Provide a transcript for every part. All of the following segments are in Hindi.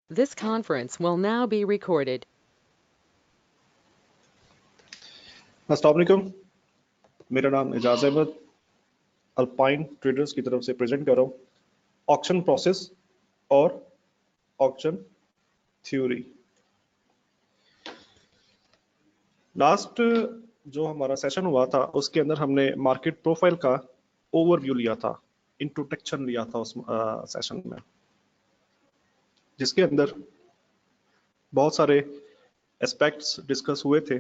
This conference will now be recorded. अस्सलाम वालेकुम, मेरा नाम एजाज अहमद अल्पाइन ट्रेडर्स की तरफ से प्रेजेंट कर रहा हूँ ऑक्शन प्रोसेस और ऑक्शन थ्योरी। लास्ट जो हमारा सेशन हुआ था उसके अंदर हमने मार्केट प्रोफाइल का ओवरव्यू लिया था, इंट्रोडक्शन लिया था उस सेशन में, जिसके अंदर बहुत सारे एस्पेक्ट्स डिस्कस हुए थे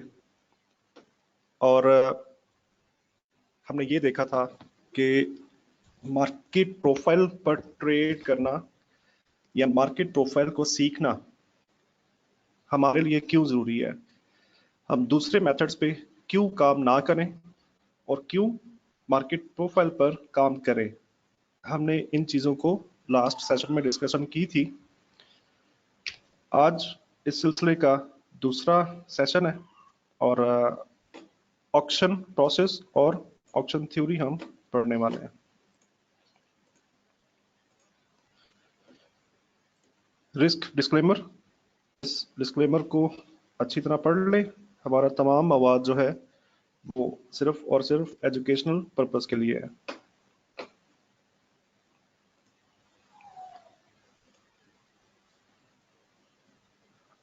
और हमने ये देखा था कि मार्केट प्रोफाइल पर ट्रेड करना या मार्केट प्रोफाइल को सीखना हमारे लिए क्यों जरूरी है, हम दूसरे मेथड्स पे क्यों काम ना करें और क्यों मार्केट प्रोफाइल पर काम करें। हमने इन चीज़ों को लास्ट सेशन में डिस्कशन की थी। आज इस सिलसिले का दूसरा सेशन है और ऑक्शन प्रोसेस और ऑक्शन थ्योरी हम पढ़ने वाले हैं। रिस्क डिस्क्लेमर, इस डिस्क्लेमर को अच्छी तरह पढ़ लें। हमारा तमाम मवाद जो है वो सिर्फ और सिर्फ एजुकेशनल पर्पस के लिए है।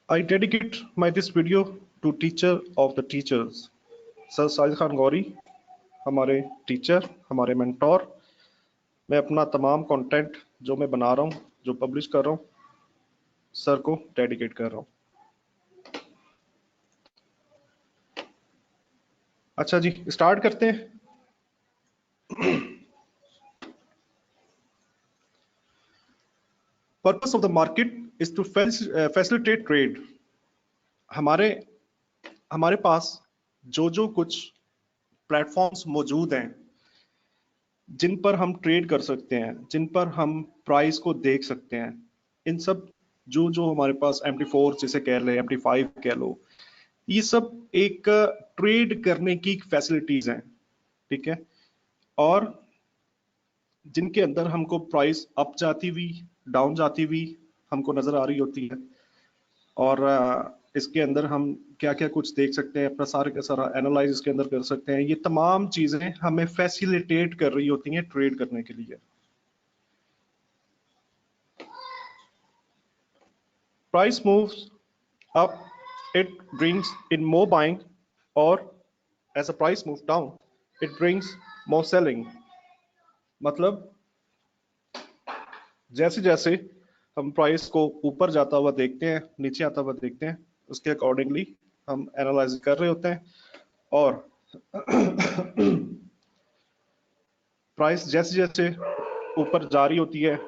I dedicate this video to teacher of the teachers, sir Sajid Khan Gauri, हमारे टीचर, हमारे मेंटोर। मैं अपना तमाम कंटेंट जो मैं बना रहा हूँ, जो पब्लिश कर रहा हूँ, सर को डेडिकेट कर रहा हूँ। अच्छा जी, स्टार्ट करते हैं। Purpose of the market is to facilitate trade. हमारे पास जो कुछ प्लेटफॉर्म्स मौजूद हैं जिन पर हम ट्रेड कर सकते हैं, जिन पर हम प्राइस को देख सकते हैं, इन सब जो हमारे पास MT4 जिसे कह ले, MT5 कह लो, ये सब एक ट्रेड करने की फैसिलिटीज हैं, ठीक है। और जिनके अंदर हमको प्राइस अप जाती हुई, डाउन जाती हुई हमको नजर आ रही होती है और इसके अंदर हम क्या क्या कुछ देख सकते हैं, अपना सारे का सारा एनालाइज इसके अंदर कर सकते हैं। ये तमाम चीजें हमें फैसिलिटेट कर रही होती हैं ट्रेड करने के लिए। Price moves up, it brings in more buying, or as the price moves down, it brings more selling. मतलब जैसे जैसे हम प्राइस को ऊपर जाता हुआ देखते हैं, नीचे आता हुआ देखते हैं, उसके अकॉर्डिंगली हम एनालाइज कर रहे होते हैं और प्राइस जैसे जैसे ऊपर जा रही होती है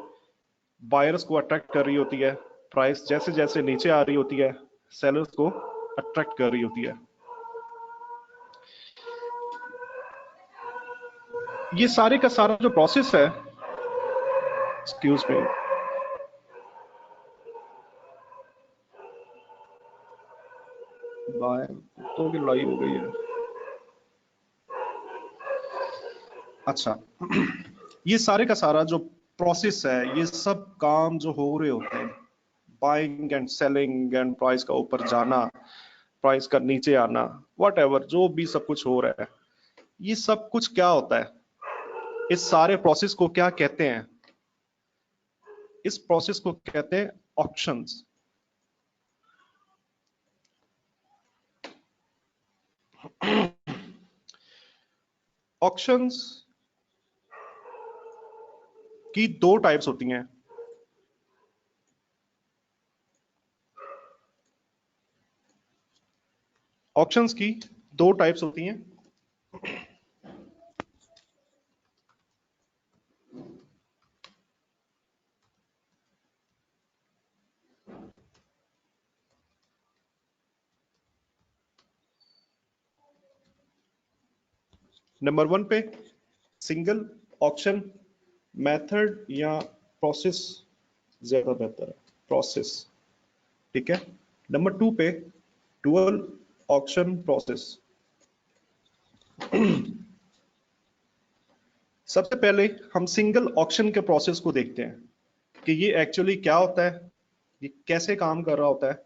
बायर्स को अट्रैक्ट कर रही होती है, प्राइस जैसे जैसे नीचे आ रही होती है सेलर्स को अट्रैक्ट कर रही होती है। ये सारे का सारा जो प्रोसेस है, एक्सक्यूज मी, कुत्तों की लड़ाई हो गई है। अच्छा, ये सारे का सारा जो प्रोसेस है, ये सब काम जो हो रहे होते हैं, buying and selling and price का ऊपर जाना, प्राइस का नीचे आना, व्हाटएवर जो भी सब कुछ हो रहा है, ये सब कुछ क्या होता है, इस सारे प्रोसेस को क्या कहते हैं? इस प्रोसेस को कहते हैं ऑक्शंस। ऑक्शंस की दो टाइप्स होती हैं। ऑक्शंस की दो टाइप्स होती हैं। नंबर 1 पे सिंगल ऑक्शन मेथड या प्रोसेस ज्यादा बेहतर है, प्रोसेस, ठीक है। नंबर 2 पे डुअल ऑक्शन प्रोसेस। सबसे पहले हम सिंगल ऑक्शन के प्रोसेस को देखते हैं कि ये एक्चुअली क्या होता है, ये कैसे काम कर रहा होता है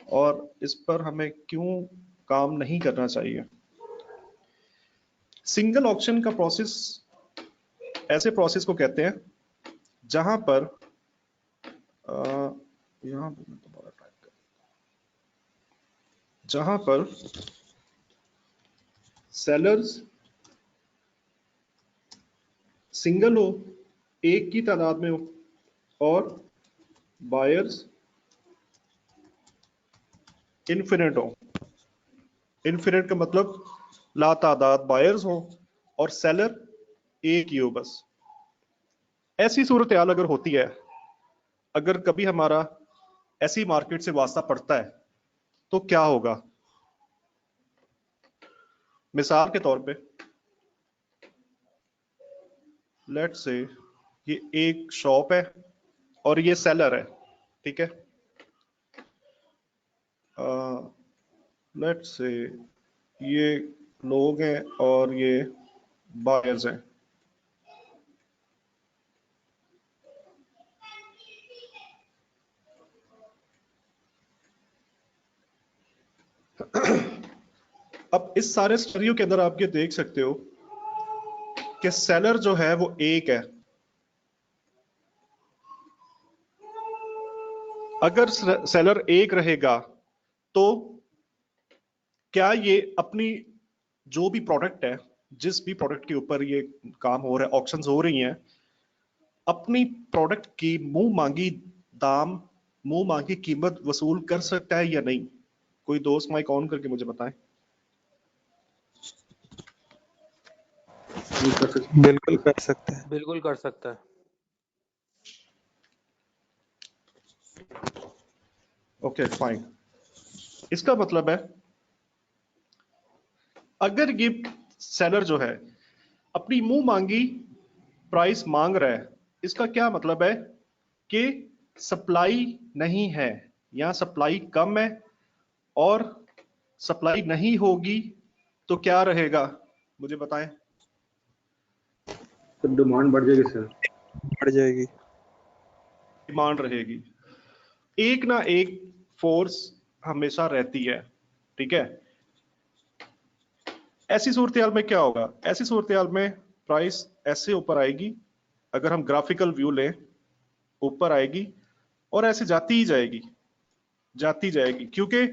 और इस पर हमें क्यों काम नहीं करना चाहिए। सिंगल ऑक्शन का प्रोसेस ऐसे प्रोसेस को कहते हैं जहां पर यहां दोबारा टाइप कर, जहां पर सेलर्स सिंगल हो, एक की तादाद में हो, और बायर्स इन्फिनिट हो। इन्फिनिट का मतलब लातादाद बायर्स हो और सेलर एक ही हो बस। ऐसी सूरत हाल अगर होती है, अगर कभी हमारा ऐसी मार्केट से वास्ता पड़ता है तो क्या होगा। मिसाल के तौर पे लेट्स से ये एक शॉप है और ये सेलर है, ठीक है। लेट्स से ये लोग हैं और ये बायर्स हैं। अब इस सारे स्टोरियो के अंदर आप ये देख सकते हो कि सेलर जो है वो एक है। अगर सेलर एक रहेगा तो क्या ये अपनी जो भी प्रोडक्ट है, जिस भी प्रोडक्ट के ऊपर ये काम हो रहा है, ऑक्शंस हो रही हैं, अपनी प्रोडक्ट की मुंह मांगी दाम, मुंह मांगी कीमत वसूल कर सकता है या नहीं। कोई दोस्त माइक ऑन करके मुझे बताएं। बिल्कुल कर सकते हैं। बिल्कुल कर सकता है। Okay fine. इसका मतलब है अगर ये सेलर जो है अपनी मुंह मांगी प्राइस मांग रहा है, इसका क्या मतलब है कि सप्लाई नहीं है या सप्लाई कम है, और सप्लाई नहीं होगी तो क्या रहेगा मुझे बताएं। तो डिमांड बढ़ जाएगी सर। बढ़ जाएगी। डिमांड रहेगी। एक ना एक फोर्स हमेशा रहती है, ठीक है। ऐसी सूरत हाल में क्या होगा, ऐसी सूरत हाल में प्राइस ऐसे ऊपर आएगी, अगर हम ग्राफिकल व्यू लें ऊपर आएगी और ऐसे जाती ही जाएगी, जाती जाएगी, क्योंकि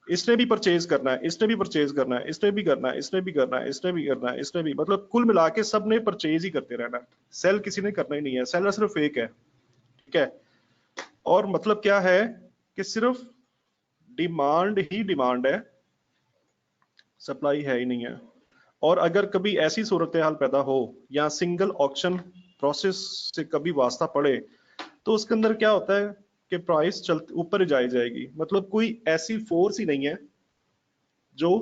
इसने भी परचेज करना है, इसने भी परचेज करना है, इसने भी करना है, इसने भी करना है, इसने भी करना है, इसने भी, मतलब कुल मिला के सबने परचेज ही करते रहना है। सेल किसी ने करना ही नहीं है, सेलर सिर्फ एक है, ठीक है। और मतलब क्या है कि सिर्फ डिमांड ही डिमांड है, सप्लाई है ही नहीं है। और अगर कभी ऐसी सूरत हाल पैदा हो या सिंगल ऑक्शन प्रोसेस से कभी वास्ता पड़े तो उसके अंदर क्या होता है कि प्राइस चलते ऊपर जाई जाएगी, मतलब कोई ऐसी फोर्स ही नहीं है जो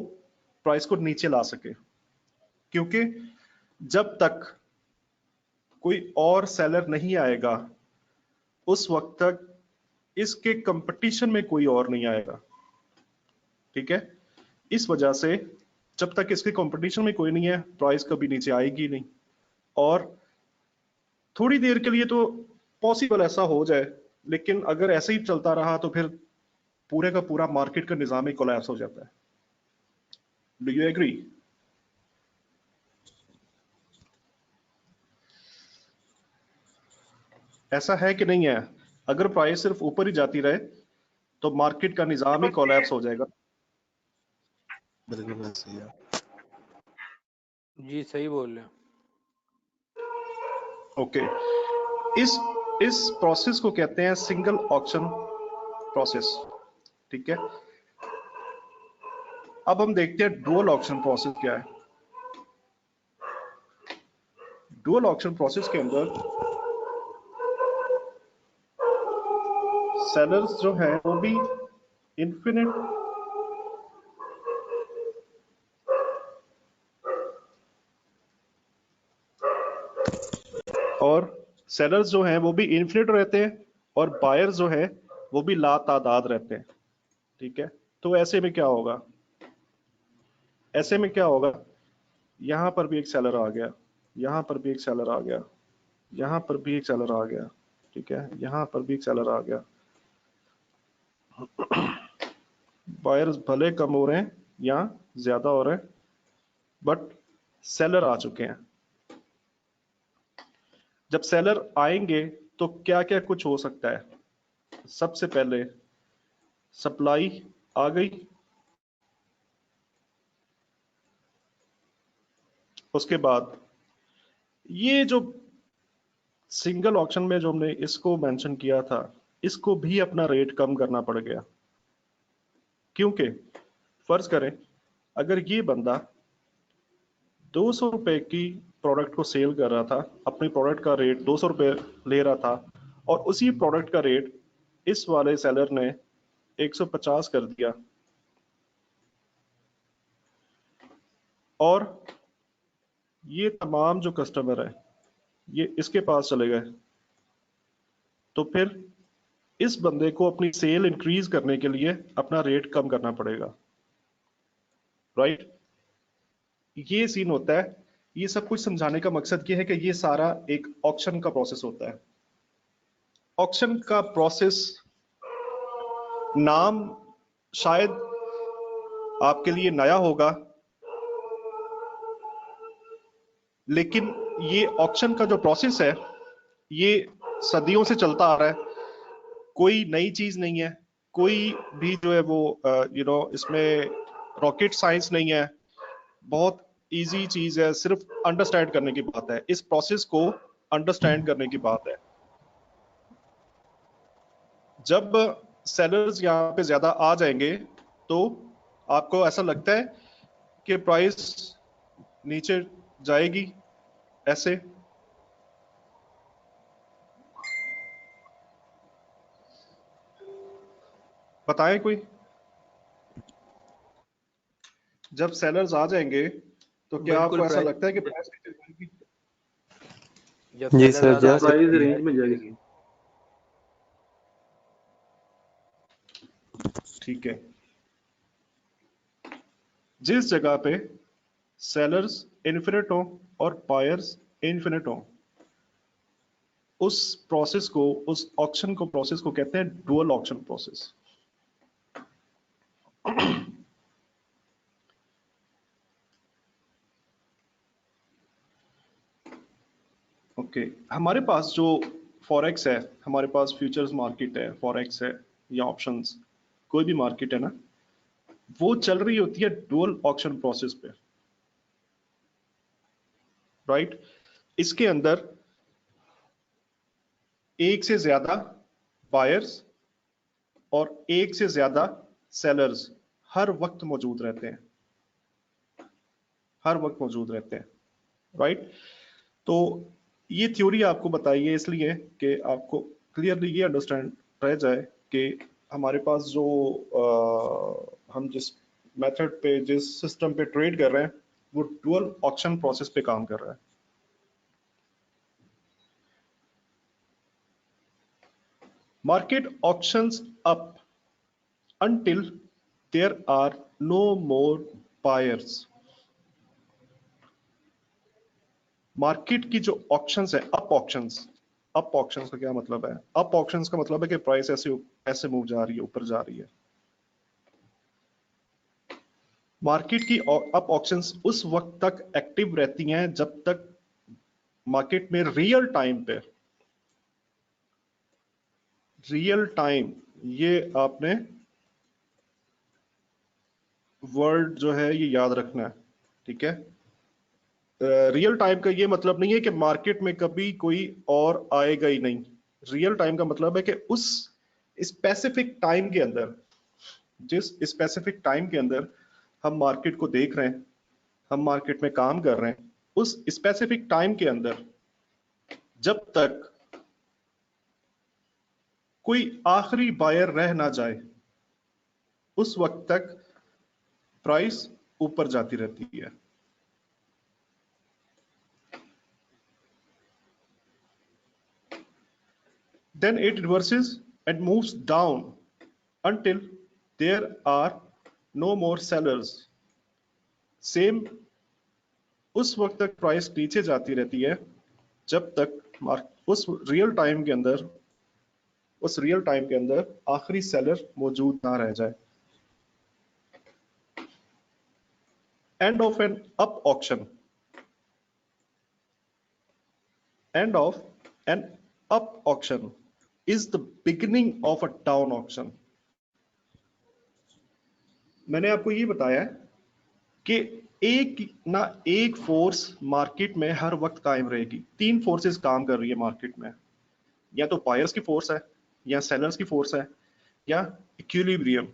प्राइस को नीचे ला सके, क्योंकि जब तक कोई और सेलर नहीं आएगा उस वक्त तक इसके कंपटीशन में कोई और नहीं आएगा, ठीक है। इस वजह से जब तक इसके कंपटीशन में कोई नहीं है प्राइस कभी नीचे आएगी नहीं। और थोड़ी देर के लिए तो पॉसिबल ऐसा हो जाए, लेकिन अगर ऐसे ही चलता रहा तो फिर पूरे का पूरा मार्केट का निजाम ही कोलैप्स हो जाता है। Do you agree? ऐसा है कि नहीं है? अगर प्राइस सिर्फ ऊपर ही जाती रहे तो मार्केट का निजाम ही कोलैप्स हो जाएगा। बिल्कुल सही है। जी सही बोल रहे हैं। ओके, इस प्रोसेस को कहते हैं सिंगल ऑक्शन प्रोसेस, ठीक है। अब हम देखते हैं डुअल ऑक्शन प्रोसेस क्या है। डुअल ऑक्शन प्रोसेस के अंदर सेलर्स जो है वो भी इन्फिनिट और सेलर्स जो हैं वो भी इन्फिनिट रहते हैं और बायर्स जो है वो भी लातादाद रहते हैं, ठीक है। तो ऐसे में क्या होगा, ऐसे में क्या होगा, यहां पर भी एक सेलर आ गया, यहां पर भी एक सेलर आ गया, यहां पर भी एक सेलर आ गया, ठीक है, यहां पर भी एक सेलर आ गया। बायर्स भले कम हो रहे हैं या ज्यादा हो रहे हैं, बट सेलर आ चुके हैं। जब सेलर आएंगे तो क्या क्या कुछ हो सकता है? सबसे पहले सप्लाई आ गई, उसके बाद ये जो सिंगल ऑक्शन में जो हमने इसको मेंशन किया था, इसको भी अपना रेट कम करना पड़ गया। क्योंकि फर्ज करें अगर ये बंदा 200 रुपए की प्रोडक्ट को सेल कर रहा था, अपनी प्रोडक्ट का रेट 200 रुपए ले रहा था, और उसी प्रोडक्ट का रेट इस वाले सेलर ने 150 कर दिया, और ये तमाम जो कस्टमर है ये इसके पास चले गए, तो फिर इस बंदे को अपनी सेल इंक्रीज करने के लिए अपना रेट कम करना पड़ेगा, राइट? ये सीन होता है। ये सब कुछ समझाने का मकसद ये है कि ये सारा एक ऑक्शन का प्रोसेस होता है। ऑक्शन का प्रोसेस नाम शायद आपके लिए नया होगा, लेकिन ये ऑक्शन का जो प्रोसेस है ये सदियों से चलता आ रहा है, कोई नई चीज नहीं है, कोई भी जो है वो इसमें रॉकेट साइंस नहीं है, बहुत इजी चीज है, सिर्फ अंडरस्टैंड करने की बात है, इस प्रोसेस को अंडरस्टैंड करने की बात है। जब सेलर्स यहाँ पे ज्यादा आ जाएंगे तो आपको ऐसा लगता है कि प्राइस नीचे जाएगी, ऐसे बताएं कोई। जब सेलर्स आ जाएंगे तो क्या आपको ऐसा लगता है कि प्राइस नीचे जाएगी? जी सर, जा प्राइस सकती है। रेंज में जाएगी। ठीक है। जिस जगह पे सेलर्स इन्फिनिट हो और बायर्स इन्फिनिट हो, उस प्रोसेस को, उस ऑक्शन को प्रोसेस को कहते हैं डुअल ऑक्शन प्रोसेस। ओके, हमारे पास जो फॉरेक्स है, हमारे पास फ्यूचर्स मार्केट है, फॉरेक्स है या ऑप्शंस, कोई भी मार्केट है ना, वो चल रही होती है डुअल ऑक्शन प्रोसेस पे, राइट? इसके अंदर एक से ज्यादा बायर्स और एक से ज्यादा सेलर्स हर वक्त मौजूद रहते हैं, हर वक्त मौजूद रहते हैं, राइट? तो ये थ्योरी आपको बताई है इसलिए कि आपको क्लियरली ये अंडरस्टैंड रह जाए कि हमारे पास जो हम जिस मेथड पे, जिस सिस्टम पे ट्रेड कर रहे हैं, वो डुअल ऑक्शन प्रोसेस पे काम कर रहा है। Market auctions up until there are no more buyers। Market की जो ऑक्शंस है, अप ऑक्शंस, अप ऑक्शंस का क्या मतलब है? अप ऑक्शंस का मतलब है कि प्राइस ऐसे ऐसे मूव जा रही है, ऊपर जा रही है। मार्केट की अप ऑक्शंस उस वक्त तक एक्टिव रहती हैं जब तक मार्केट में रियल टाइम पे, रियल टाइम, ये आपने वर्ड जो है ये याद रखना है, ठीक है? रियल टाइम का ये मतलब नहीं है कि मार्केट में कभी कोई और आएगा ही नहीं। रियल टाइम का मतलब है कि उस स्पेसिफिक टाइम के अंदर, जिस स्पेसिफिक टाइम के अंदर हम मार्केट को देख रहे हैं, हम मार्केट में काम कर रहे हैं, उस स्पेसिफिक टाइम के अंदर जब तक कोई आखिरी बायर रह ना जाए, उस वक्त तक प्राइस ऊपर जाती रहती है। Then it reverses and moves down until there are no more sellers। Same उस वक्त तक प्राइस नीचे जाती रहती है जब तक उस रियल टाइम के अंदर उस रियल टाइम के अंदर आखिरी सेलर मौजूद ना रह जाए। End of an up auction, end of an up auction is the beginning of a down auction. मैंने आपको ये बताया कि एक फोर्स मार्केट में हर वक्त कायम रहेगी। तीन फोर्सेस काम कर रही है मार्केट में, या तो बायर्स की फोर्स है, या सेलर्स की फोर्स है, या इक्विलिब्रियम।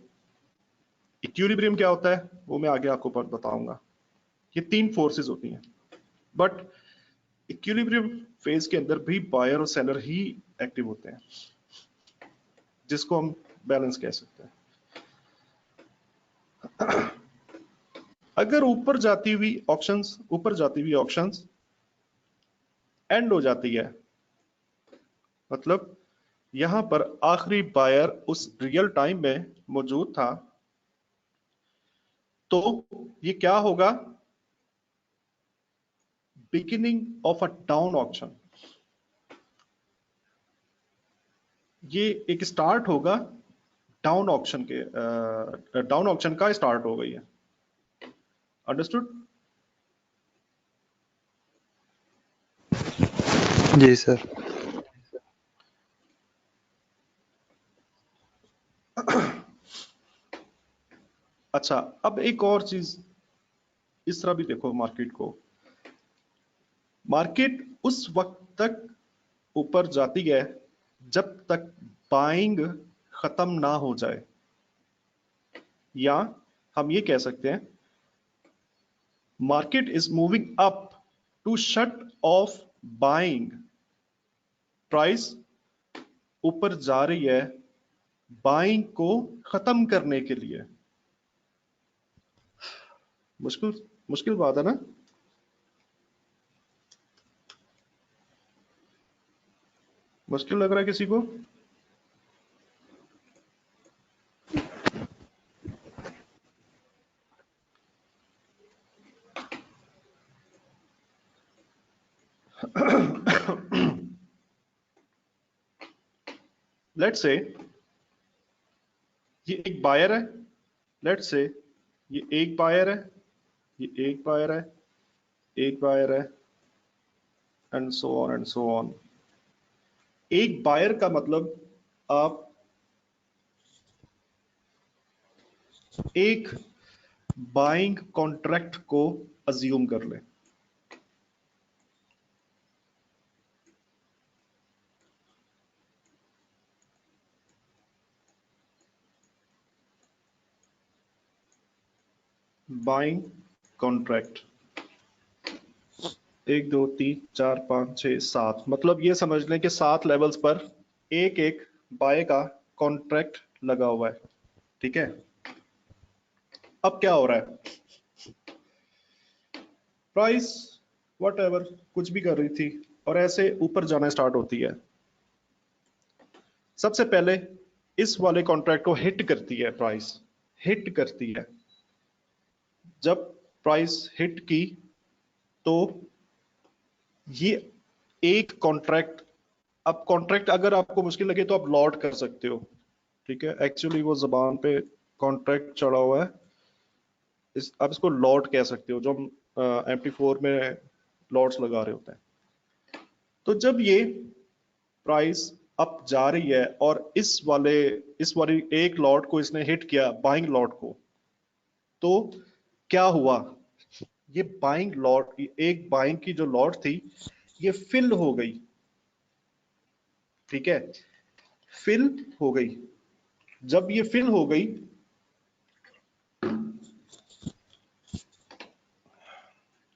इक्विलिब्रियम क्या होता है वो मैं आगे आपको बताऊंगा। ये तीन फोर्सेस होती हैं, बट इक्विलिब्रियम फेज के अंदर भी बायर और सेलर ही एक्टिव होते हैं, जिसको हम बैलेंस कह सकते हैं। अगर ऊपर जाती हुई ऑप्शंस एंड हो जाती है, मतलब यहां पर आखिरी बायर उस रियल टाइम में मौजूद था, तो ये क्या होगा? Beginning of a down auction. ये एक स्टार्ट होगा डाउन ऑक्शन के, डाउन ऑक्शन का स्टार्ट हो गई है। अंडरस्टूड? जी सर। अच्छा, अब एक और चीज इस तरह भी देखो मार्केट को। मार्केट उस वक्त तक ऊपर जाती है जब तक बाइंग खत्म ना हो जाए, या हम ये कह सकते हैं market is moving up to shut off buying. Price ऊपर जा रही है बाइंग को खत्म करने के लिए। मुश्किल मुश्किल बात है ना? मुश्किल लग रहा है किसी को? लेट्स से ये एक बायर है, लेट्स से ये एक बायर है, ये एक बायर है, एक बायर है, and so on and so on. एक बायर का मतलब आप एक बाइंग कॉन्ट्रैक्ट को अज्यूम कर लें। बाइंग कॉन्ट्रैक्ट 1 2 3 4 5 6 7, मतलब ये समझ लें कि 7 लेवल्स पर एक एक बाय का कॉन्ट्रैक्ट लगा हुआ है। ठीक है, अब क्या हो रहा है? प्राइस व्हाटएवर कुछ भी कर रही थी और ऐसे ऊपर जाना स्टार्ट होती है। सबसे पहले इस वाले कॉन्ट्रैक्ट को हिट करती है, प्राइस हिट करती है। जब प्राइस हिट की तो ये एक कॉन्ट्रैक्ट, अब कॉन्ट्रैक्ट अगर आपको मुश्किल लगे तो आप लॉट कर सकते हो। ठीक है, एक्चुअली वो जबान पे कॉन्ट्रैक्ट चढ़ा हुआ है, आप इसको लॉट कह सकते हो, जो हम MT4 में लॉट्स लगा रहे होते हैं। तो जब ये प्राइस अप जा रही है और इस वाली एक लॉट को इसने हिट किया, बाइंग लॉट को, तो क्या हुआ? ये बाइंग लॉट, एक बाइंग की जो लॉट थी ये फिल हो गई। ठीक है, फिल हो गई। जब ये फिल हो गई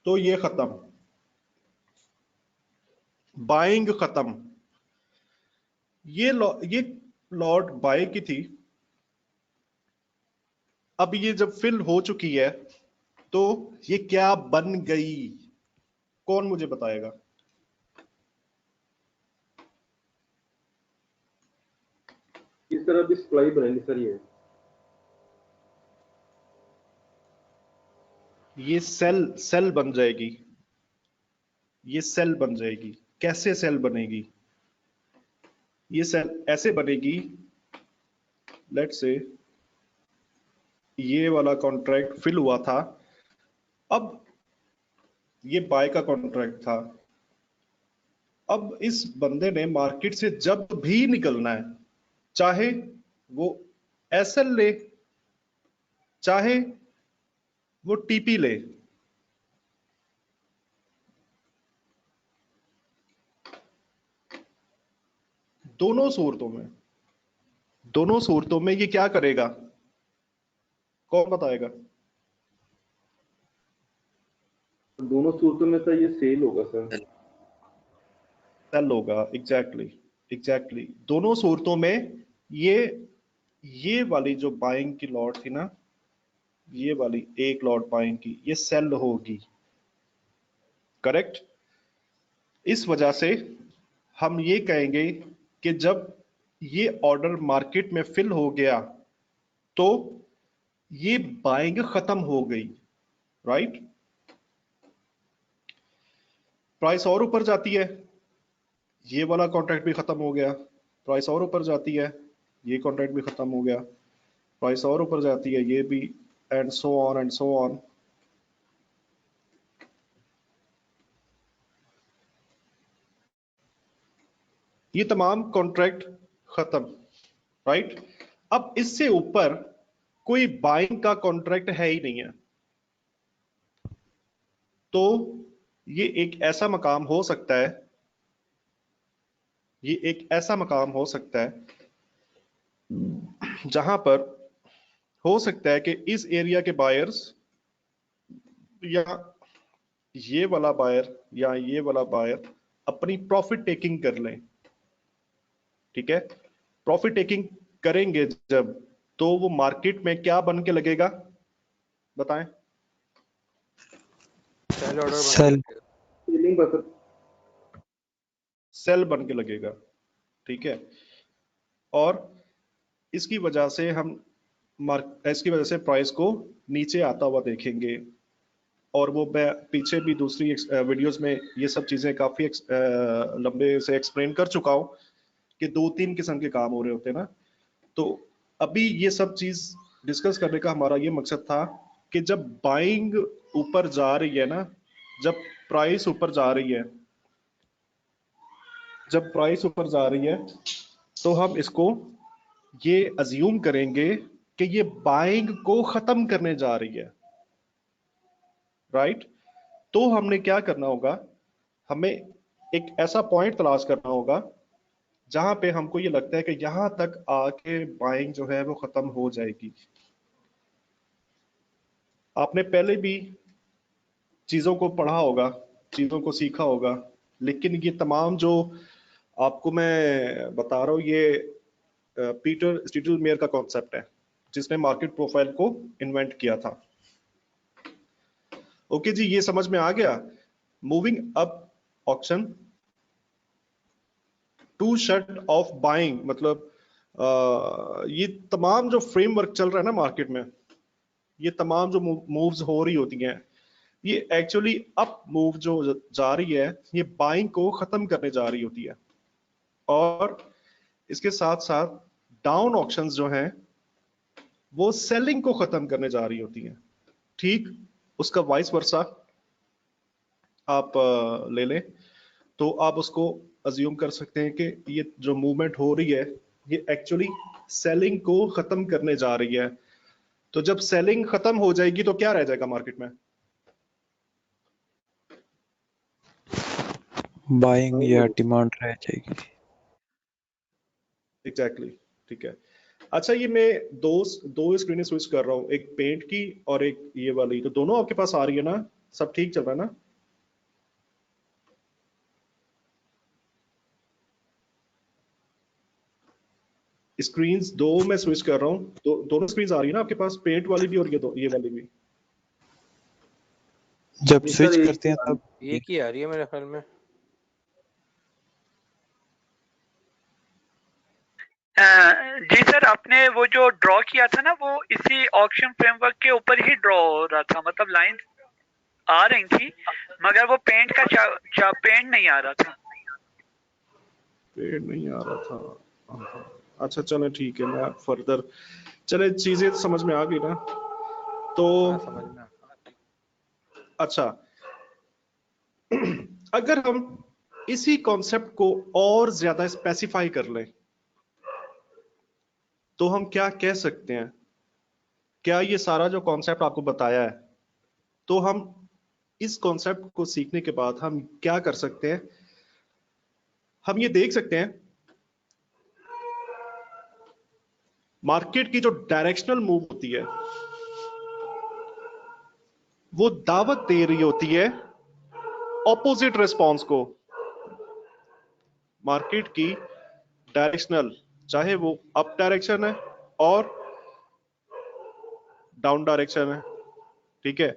तो ये खत्म, बाइंग खत्म। ये लॉट बाय की थी, अब ये जब फिल हो चुकी है तो ये क्या बन गई? कौन मुझे बताएगा? इस तरह भी सप्लाई बनेगी सर। ये सेल बन जाएगी, ये सेल बन जाएगी। कैसे सेल बनेगी? ये सेल ऐसे बनेगी, लेट्स से ये वाला कॉन्ट्रैक्ट फिल हुआ था, अब ये बाय का कॉन्ट्रैक्ट था, अब इस बंदे ने मार्केट से जब भी निकलना है, चाहे वो एसएल ले, चाहे वो टीपी ले, दोनों सूरतों में ये क्या करेगा, कौन बताएगा? दोनों सूरतों में सर ये सेल होगा सर। सेल होगा, एग्जैक्टली दोनों सूरतों में ये वाली जो बाइंग की लॉट थी ना, ये वाली एक लॉट बाइंग की, ये सेल होगी, करेक्ट। इस वजह से हम ये कहेंगे कि जब ये ऑर्डर मार्केट में फिल हो गया तो ये बाइंग खत्म हो गई, राइट। प्राइस और ऊपर जाती है, ये वाला कॉन्ट्रैक्ट भी खत्म हो गया, प्राइस और ऊपर जाती है, ये कॉन्ट्रैक्ट भी खत्म हो गया, प्राइस और ऊपर जाती है, ये भी, एंड सो ऑन। ये तमाम कॉन्ट्रैक्ट खत्म, राइट। अब इससे ऊपर कोई बाइंग का कॉन्ट्रैक्ट है ही नहीं है, तो ये एक ऐसा मकाम हो सकता है, जहां पर हो सकता है कि इस एरिया के बायर्स या ये वाला बायर या ये वाला बायर अपनी प्रॉफिट टेकिंग कर लें, ठीक है। प्रॉफिट टेकिंग करेंगे जब, तो वो मार्केट में क्या बन के लगेगा, बताएं? सेल ऑर्डर सेल सेलिंग बस सेल बन के लगेगा, ठीक है। और इसकी वजह से प्राइस को नीचे आता हुआ देखेंगे, और वो मैं पीछे भी दूसरी वीडियोस में ये सब चीजें काफी लंबे से एक्सप्लेन कर चुका हूं कि 2-3 किस्म के काम हो रहे होते हैं ना। तो अभी ये सब चीज डिस्कस करने का हमारा ये मकसद था कि जब बाइंग ऊपर जा रही है ना, जब प्राइस ऊपर जा रही है, तो हम इसको ये अज्यूम करेंगे कि ये बाइंग को खत्म करने जा रही है, राइट। तो हमने क्या करना होगा, हमें एक ऐसा पॉइंट तलाश करना होगा जहां पे हमको ये लगता है कि यहां तक आके बाइंग जो है वो खत्म हो जाएगी। आपने पहले भी चीजों को पढ़ा होगा, चीजों को सीखा होगा, लेकिन ये तमाम जो आपको मैं बता रहा हूं, ये पीटर स्टीटलमेयर का कॉन्सेप्ट है, जिसने मार्केट प्रोफाइल को इन्वेंट किया था। ओके जी, ये समझ में आ गया। Moving up auction to shut off buying, मतलब ये तमाम जो फ्रेमवर्क चल रहा है ना मार्केट में, ये तमाम जो मूव्स हो रही होती हैं, ये एक्चुअली अप मूव जो जा रही है, ये बाइंग को खत्म करने जा रही होती है, और इसके साथ साथ डाउन ऑक्शंस जो हैं वो सेलिंग को खत्म करने जा रही होती हैं। ठीक उसका वाइस वर्सा आप ले लें, तो आप उसको अज्यूम कर सकते हैं कि ये जो मूवमेंट हो रही है ये एक्चुअली सेलिंग को खत्म करने जा रही है। तो जब सेलिंग खत्म हो जाएगी तो क्या रह जाएगा मार्केट में? बाइंग या डिमांड रह जाएगी। एग्जैक्टली, ठीक है। अच्छा, ये मैं दो स्क्रीनें स्विच कर रहा हूँ, एक पेंट की और एक ये वाली, तो दोनों आपके पास आ रही है ना? सब ठीक चल रहा है ना? स्क्रीन्स दो मैं स्विच कर रहा हूँ, दोनों स्क्रीन आ रही है ना आपके पास, पेंट वाली भी और ये वाली भी? जब जी स्विच सर, करते हैं तब एक ही आ रही है मेरे ख्याल में। जी सर, आपने वो जो ड्रॉ किया था ना, वो इसी ऑक्शन फ्रेमवर्क के ऊपर ही ड्रॉ हो रहा था, मतलब लाइंस आ रही थी, मगर वो पेंट का पेंट नहीं आ रहा था। ट्रेड नहीं आ रहा था। अच्छा चले ठीक है, मैं फर्दर चले, चीजें समझ में आ गई ना। तो हाँ समझ में आ- अच्छा, अगर हम इसी कॉन्सेप्ट को और ज्यादा स्पेसिफाई कर लें तो हम क्या कह सकते हैं? क्या ये सारा जो कॉन्सेप्ट आपको बताया है, तो हम इस कॉन्सेप्ट को सीखने के बाद हम क्या कर सकते हैं? हम ये देख सकते हैं मार्केट की जो डायरेक्शनल मूव होती है वो दावत दे रही होती है ऑपोजिट रिस्पॉन्स को। मार्केट की डायरेक्शनल, चाहे वो अप डायरेक्शन है और डाउन डायरेक्शन है, ठीक है।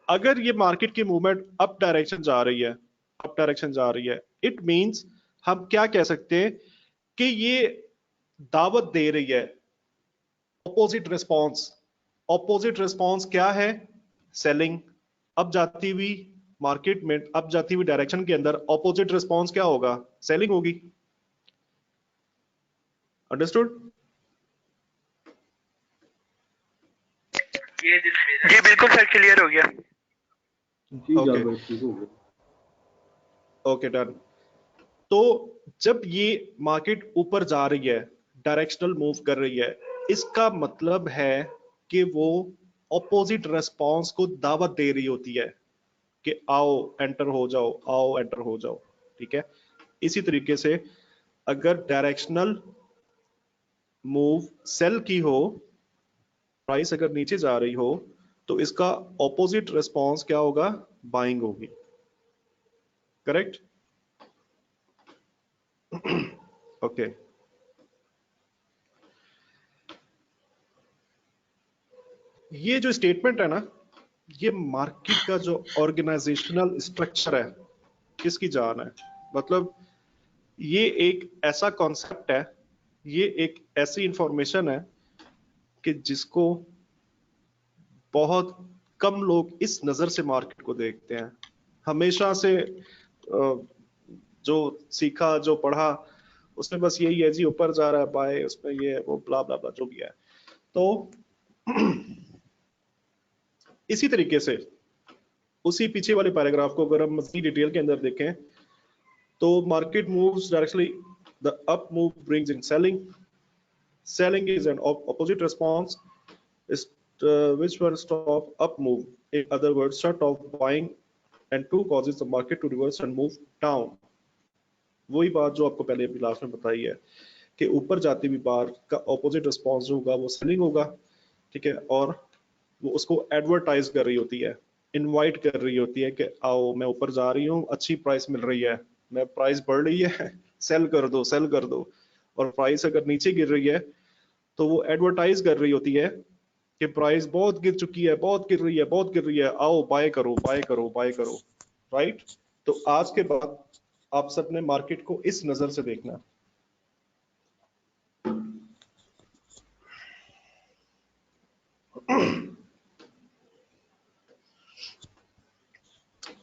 अगर ये मार्केट की मूवमेंट अप डायरेक्शन जा रही है, अप डायरेक्शन जा रही है, इट मींस हम क्या कह सकते हैं कि ये दावत दे रही है ऑपोजिट रिस्पॉन्स। ऑपोजिट रिस्पॉन्स क्या है? सेलिंग। अब जाती हुई मार्केट में, अब जाती हुई डायरेक्शन के अंदर ऑपोजिट रिस्पॉन्स क्या होगा? सेलिंग होगी। अंडरस्टूड? जी बिल्कुल सर, क्लियर हो गया। जी Okay. जान भाई ठीक हो गया। Okay done. तो जब ये मार्केट ऊपर जा रही है, डायरेक्शनल मूव कर रही है, इसका मतलब है कि वो ऑपोजिट रिस्पॉन्स को दावत दे रही होती है कि आओ एंटर हो जाओ, आओ एंटर हो जाओ, ठीक है। इसी तरीके से अगर डायरेक्शनल मूव सेल की हो, प्राइस अगर नीचे जा रही हो, तो इसका ऑपोजिट रिस्पॉन्स क्या होगा? बाइंग होगी। करेक्ट? ओके। ये जो स्टेटमेंट है ना, ये मार्केट का जो ऑर्गेनाइजेशनल स्ट्रक्चर है, किसकी जान है? मतलब ये एक ऐसा कॉन्सेप्ट है, ये एक ऐसी इंफॉर्मेशन है कि जिसको बहुत कम लोग इस नजर से मार्केट को देखते हैं। हमेशा से जो सीखा, जो पढ़ा, उसमें बस यही है जी, ऊपर जा रहा है बाय, उसमें ये वो ब्ला ब्ला ब्ला जो भी है। तो इसी तरीके से उसी पीछे वाले पैराग्राफ को अगर हम मजीद डिटेल के अंदर देखें तो market moves directly, the up move brings in selling, selling is an opposite response is which were stop up move, in other words shut off buying, and two causes the market to reverse and move down। वही बात जो आपको पहले लास्ट में बताई है कि ऊपर जाती हुई बार का ऑपोजिट रिस्पॉन्स जो होगा वो सेलिंग होगा, ठीक है। और वो उसको एडवर्टाइज कर रही होती है, इनवाइट कर रही होती है कि आओ मैं ऊपर जा रही हूँ, अच्छी प्राइस मिल रही है, मैं प्राइस बढ़ रही है, सेल कर दो, सेल कर दो। और प्राइस अगर नीचे गिर रही है तो वो एडवर्टाइज कर रही होती है कि प्राइस बहुत गिर चुकी है, बहुत गिर रही है, बहुत गिर रही है, आओ बाय करो, बाय करो, बाय करो। राइट? तो आज के बाद आप सबने मार्केट को इस नजर से देखना।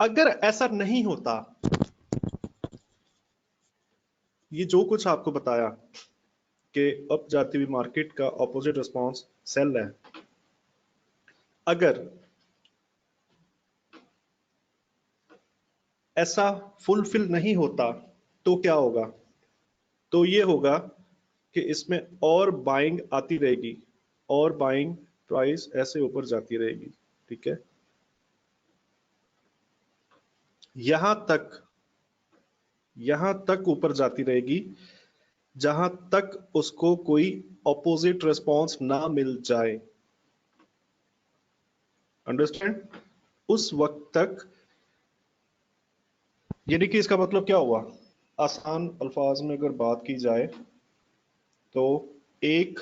अगर ऐसा नहीं होता, ये जो कुछ आपको बताया कि अप जाती हुई मार्केट का ऑपोजिट रिस्पॉन्स सेल है, अगर ऐसा फुलफिल नहीं होता तो क्या होगा? तो ये होगा कि इसमें और बाइंग आती रहेगी, और बाइंग, प्राइस ऐसे ऊपर जाती रहेगी, ठीक है। यहां तक ऊपर जाती रहेगी जहां तक उसको कोई ऑपोजिट रिस्पॉन्स ना मिल जाए। अंडरस्टैंड? उस वक्त तक, यानी कि इसका मतलब क्या हुआ? आसान अल्फाज में अगर बात की जाए तो एक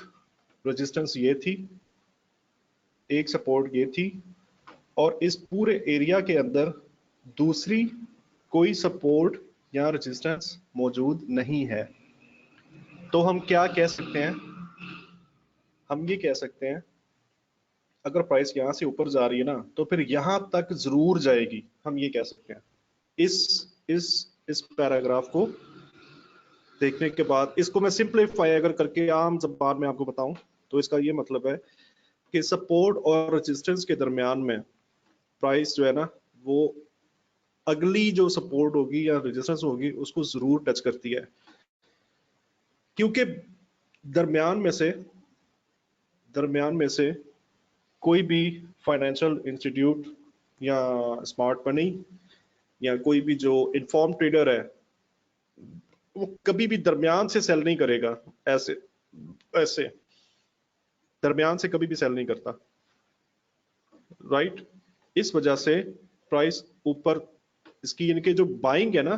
रेजिस्टेंस ये थी, एक सपोर्ट ये थी, और इस पूरे एरिया के अंदर दूसरी कोई सपोर्ट या रेजिस्टेंस मौजूद नहीं है। तो हम क्या कह सकते हैं? हम ये कह सकते हैं अगर प्राइस यहां से ऊपर जा रही है ना तो फिर यहां तक जरूर जाएगी, हम ये कह सकते हैं। इस पैराग्राफ को देखने के बाद इसको मैं सिंप्लीफाई अगर करके आम ज़बान में आपको बताऊं तो इसका ये मतलब है कि सपोर्ट और रेजिस्टेंस के दरमियान में प्राइस जो है ना वो अगली जो सपोर्ट होगी या रेजिस्टेंस होगी उसको जरूर टच करती है, क्योंकि दरमियान में से कोई भी फाइनेंशियल इंस्टीट्यूट या स्मार्ट मनी या कोई भी जो इन्फॉर्म ट्रेडर है वो कभी भी दरमियान से सेल नहीं करेगा, ऐसे दरमियान से कभी भी सेल नहीं करता, राइट। इस वजह से प्राइस ऊपर इसकी इनके जो बाइंग है ना,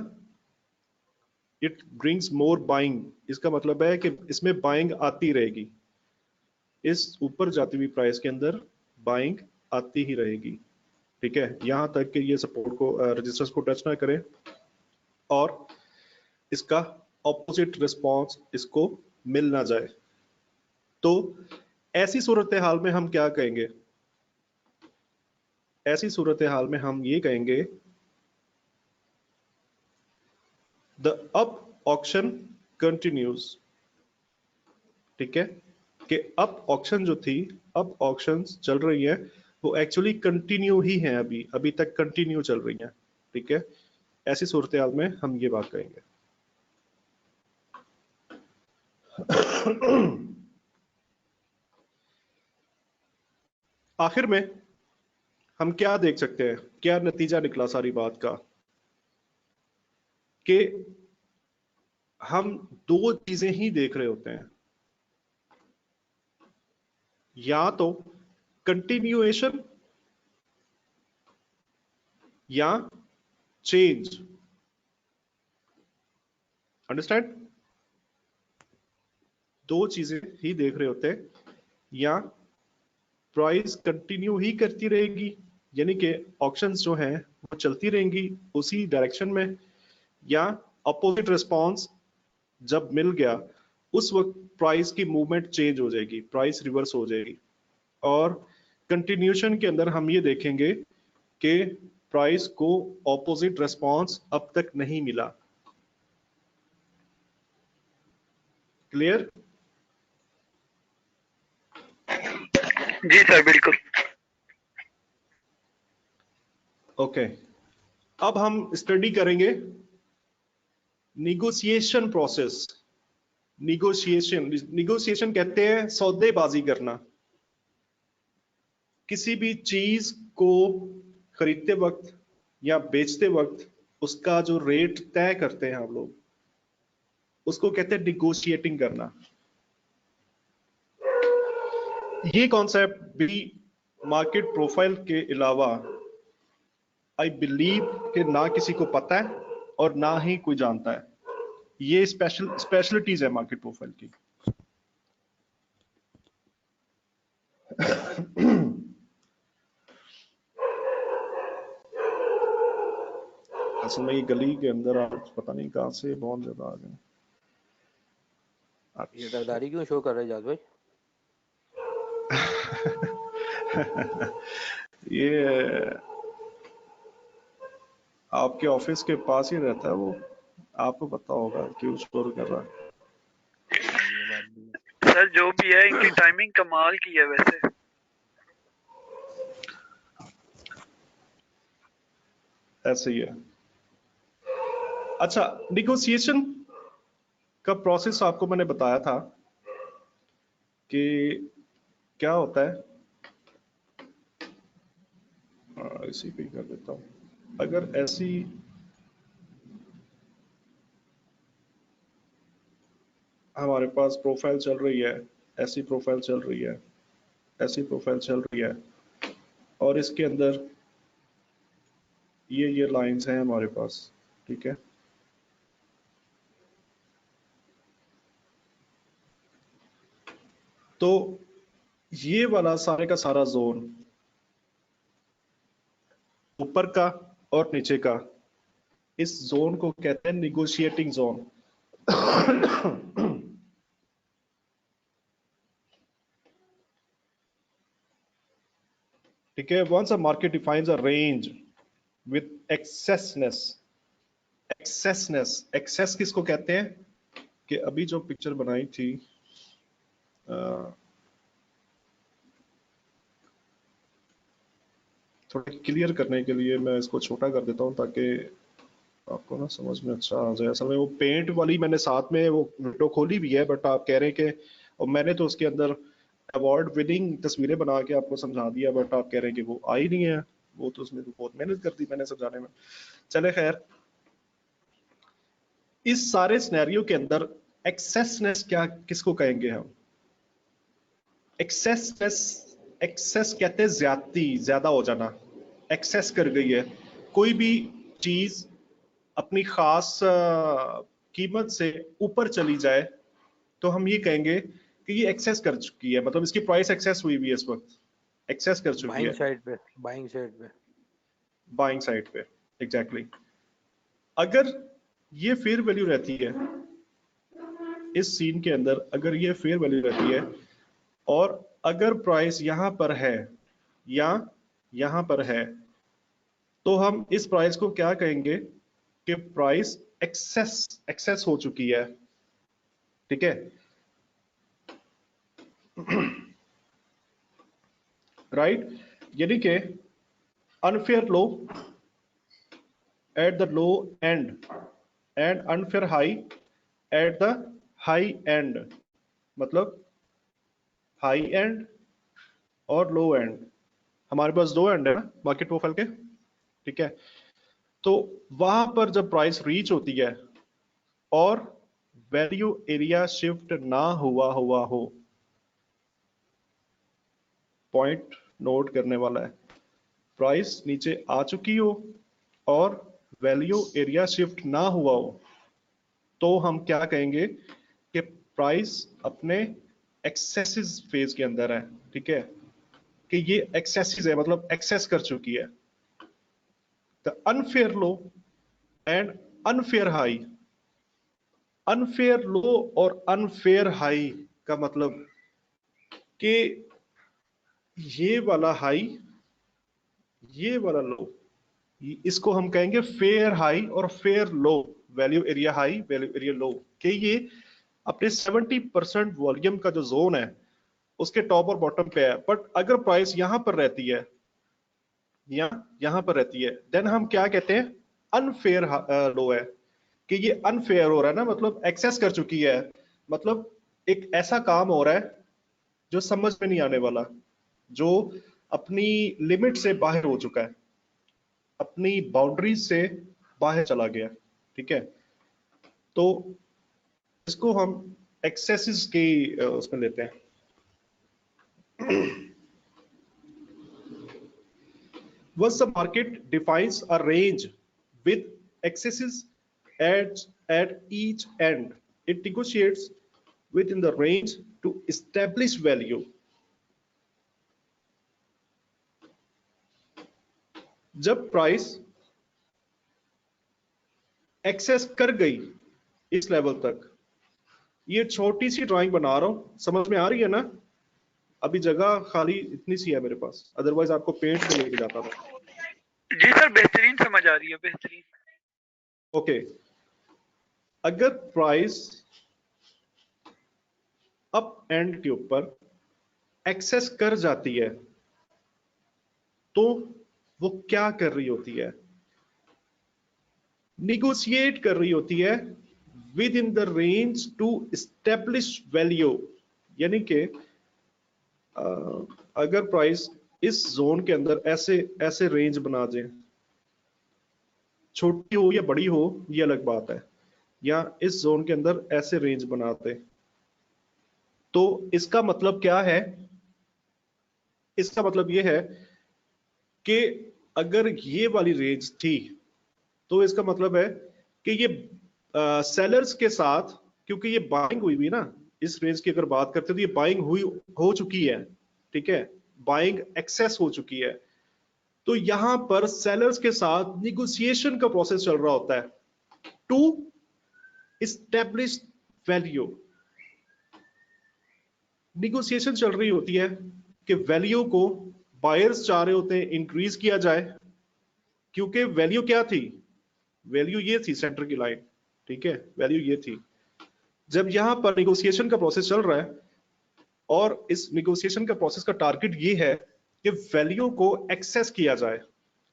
इट ब्रिंग्स मोर बाइंग, इसका मतलब है कि इसमें बाइंग आती रहेगी, इस ऊपर जाती हुई प्राइस के अंदर बाइंग आती ही रहेगी, ठीक है, यहां तक कि ये सपोर्ट को रेजिस्टेंस को टच ना करे और इसका ऑपोजिट रिस्पॉन्स इसको मिल ना जाए। तो ऐसी सूरत हाल में हम क्या कहेंगे? ऐसी सूरत हाल में हम ये कहेंगे द अप ऑक्शन कंटिन्यूज, ठीक है, कि अप ऑक्शन जो थी, अप ऑक्शंस चल रही है वो एक्चुअली कंटिन्यू ही है, अभी तक कंटिन्यू चल रही है, ठीक है। ऐसी सूरत हाल में हम ये बात कहेंगे। आखिर में हम क्या देख सकते हैं, क्या नतीजा निकला सारी बात का, कि हम दो चीजें ही देख रहे होते हैं, या तो कंटिन्यूएशन या चेंज, अंडरस्टैंड? दो चीजें ही देख रहे होते हैं, या प्राइस कंटिन्यू ही करती रहेगी यानी कि ऑक्शंस जो हैं वो चलती रहेंगी उसी डायरेक्शन में, या अपोजिट रिस्पॉन्स जब मिल गया उस वक्त प्राइस की मूवमेंट चेंज हो जाएगी, प्राइस रिवर्स हो जाएगी। और कंटिन्यूएशन के अंदर हम ये देखेंगे कि प्राइस को ऑपोजिट रिस्पॉन्स अब तक नहीं मिला। क्लियर? जी सर बिल्कुल। ओके, अब हम स्टडी करेंगे निगोशिएशन प्रोसेस। निगोशिएशन कहते हैं सौदेबाजी करना, किसी भी चीज को खरीदते वक्त या बेचते वक्त उसका जो रेट तय करते हैं हम लोग, उसको कहते हैं निगोशिएटिंग करना। ये कॉन्सेप्ट भी मार्केट प्रोफाइल के अलावा आई बिलीव कि ना किसी को पता है और ना ही कोई जानता है। ये स्पेशलिटीज है मार्केट प्रोफाइल की। असल में ये गली के अंदर आप पता नहीं कहां से बहुत ज्यादा आ गए। ये डरदारी क्यों शो कर रहे हैं जाद भाई? ये आपके ऑफिस के पास ही रहता है वो, आपको पता होगा क्यों शोर कर रहा है। सर जो भी है इनकी टाइमिंग कमाल की है वैसे। ऐसे ही है। अच्छा, निगोशिएशन का प्रोसेस आपको मैंने बताया था कि क्या होता है। इसी पे कर देता हूं। अगर ऐसी हमारे पास प्रोफाइल चल रही है, ऐसी प्रोफाइल चल रही है, ऐसी प्रोफाइल चल रही है, और इसके अंदर ये लाइंस हैं हमारे पास, ठीक है। तो ये वाला सारे का सारा जोन, ऊपर का और नीचे का, इस जोन को कहते हैं निगोशिएटिंग जोन। ठीक है। Once a market defines a range with excessness, excess किसको कहते हैं? कि अभी जो पिक्चर बनाई थी थोड़ा क्लियर करने के लिए मैं इसको छोटा कर देता हूँ ताकि आपको ना समझ में अच्छा आ जाए। असल में वो पेंट वाली मैंने साथ में वो विंडो खोली भी है, बट आप कह रहे हैं कि और मैंने तो उसके अंदर अवार्ड विनिंग तस्वीरें बना के आपको समझा दिया, बट आप कह रहे हैं कि वो आई नहीं है। वो तो उसमें तो बहुत मेहनत कर दी मैंने समझाने में। चले खैर, इस सारे सिनेरियो के अंदर एक्सेसनेस क्या किसको कहेंगे हम? एक्सेसनेस, एक्सेस कहते हैं ज्यादती, ज्यादा हो जाना। एक्सेस कर गई है कोई भी चीज, अपनी खास कीमत से ऊपर चली जाए तो हम ये कहेंगे कि ये एक्सेस कर चुकी है, मतलब इसकी प्राइस एक्सेस हुई हुई है, इस वक्त एक्सेस कर चुकी बाइंग है। साइड पे, बाइंग साइड पे, बाइंग साइड पे, एग्जैक्टली। अगर ये फेयर वैल्यू रहती है इस सीन के अंदर, अगर ये फेयर वैल्यू रहती है और अगर प्राइस यहां पर है या यहां पर है, तो हम इस प्राइस को क्या कहेंगे कि प्राइस एक्सेस हो चुकी है। ठीक है, राइट? यानी कि unfair low at the low and and unfair high at the high and, मतलब हाई एंड और लो एंड। हमारे पास दो एंड है ना मार्केट प्रोफाइल के, ठीक है? तो वहां पर जब प्राइस रीच होती है और वैल्यू एरिया शिफ्ट ना हुआ हो, पॉइंट नोट करने वाला है, प्राइस नीचे आ चुकी हो और वैल्यू एरिया शिफ्ट ना हुआ हो, तो हम क्या कहेंगे कि प्राइस अपने एक्सेसिस फेज के अंदर है। ठीक है, कि ये एक्सेसिस है, मतलब एक्सेस कर चुकी है। The unfair low and unfair high. Unfair low और अनफेयर हाई का मतलब कि ये वाला हाई, ये वाला लो, इसको हम कहेंगे फेयर हाई और fair low, value area high, value area low, कि ये अपने 70% वॉल्यूम का जो जोन है उसके टॉप और बॉटम पे है। बट अगर प्राइस यहां पर रहती है या यहां पर रहती है, देन हम क्या कहते हैं? अनफेयर लो है, कि ये अनफेयर हो रहा है ना, मतलब एक्सेस कर चुकी है, मतलब एक ऐसा काम हो रहा है जो समझ में नहीं आने वाला, जो अपनी लिमिट से बाहर हो चुका है, अपनी बाउंड्रीज से बाहर चला गया। ठीक है, तो इसको हम एक्सेसिस के उसमें लेते हैं। Once the market defines a range with excesses at each end, it negotiates within the range to establish value. जब प्राइस एक्सेस कर गई इस लेवल तक, ये छोटी सी ड्राइंग बना रहा हूं, समझ में आ रही है ना? अभी जगह खाली इतनी सी है मेरे पास, अदरवाइज आपको पेंट में लेके जाता था। जी सर, बेहतरीन समझ आ रही है, बेहतरीन। ओके, अगर प्राइस अप एंड के ऊपर एक्सेस कर जाती है तो वो क्या कर रही होती है? निगोशिएट कर रही होती है within the range to establish value. यानी कि अगर प्राइस इस जोन के अंदर ऐसे ऐसे रेंज बना दे, छोटी हो या बड़ी हो ये अलग बात है, या इस जोन के अंदर ऐसे रेंज बनाते, तो इसका मतलब क्या है? इसका मतलब ये है कि अगर ये वाली रेंज थी तो इसका मतलब है कि ये सेलर्स के साथ, क्योंकि ये बाइंग हुई हुई ना, इस रेंज की अगर बात करते तो ये बाइंग हुई हो चुकी है। ठीक है, बाइंग एक्सेस हो चुकी है, तो यहां पर सेलर्स के साथ निगोशिएशन का प्रोसेस चल रहा होता है टू एस्टेब्लिश वैल्यू। निगोशिएशन चल रही होती है कि वैल्यू को बायर्स चाह रहे होते हैं इंक्रीज किया जाए, क्योंकि वैल्यू क्या थी? वैल्यू ये थी, सेंटर की लाइन। ठीक है, वैल्यू ये थी, जब यहाँ पर निगोशिएशन का प्रोसेस चल रहा है और इस निगोशिएशन का प्रोसेस का टारगेट ये है कि वैल्यू को एक्सेस किया जाए,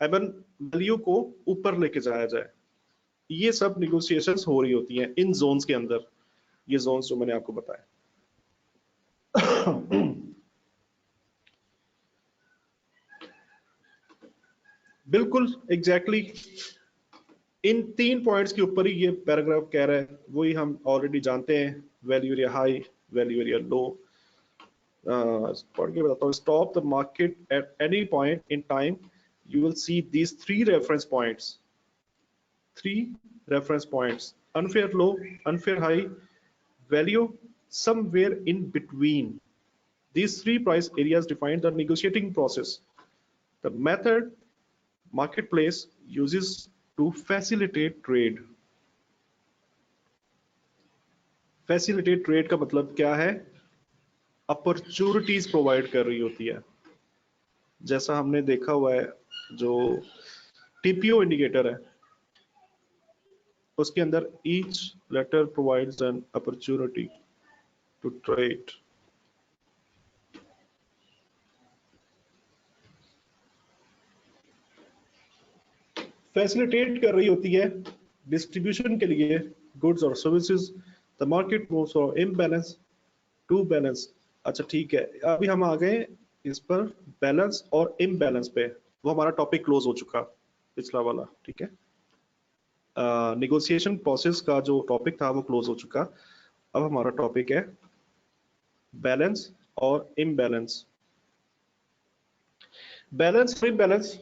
एवं वैल्यू को ऊपर लेके जाया जाए, ये सब निगोशिएशंस हो रही होती हैं इन जोन्स के अंदर, ये जोन्स जो मैंने आपको बताया। बिल्कुल एग्जैक्टली इन 3 पॉइंट्स के ऊपर ही ये पैराग्राफ कह रहा है, वही हम ऑलरेडी जानते हैं, value area high, value area low. पढ़ के बताता हूँ, stop the market at any point in time, you will see these 3 reference points, 3 reference points, unfair low, unfair high, value somewhere in between. These 3 price areas define the negotiating process. The method marketplace uses to facilitate trade. Facilitate trade का मतलब क्या है? Opportunities provide कर रही होती है, जैसा हमने देखा हुआ है जो टीपीओ इंडिकेटर है उसके अंदर each letter provides an opportunity to trade. Facilitate कर रही होती है डिस्ट्रीब्यूशन के लिए गुड्स और services. The market moves from imbalance to balance. अच्छा ठीक है, अभी हम आ गए इस पर बैलेंस और इम्बैलेंस पे, वो हमारा टॉपिक क्लोज हो चुका पिछला वाला, ठीक है। नेगोशिएशन प्रोसेस का जो टॉपिक था वो क्लोज हो चुका। अब हमारा टॉपिक है बैलेंस और इम्बैलेंस। बैलेंस और इम्बैलेंस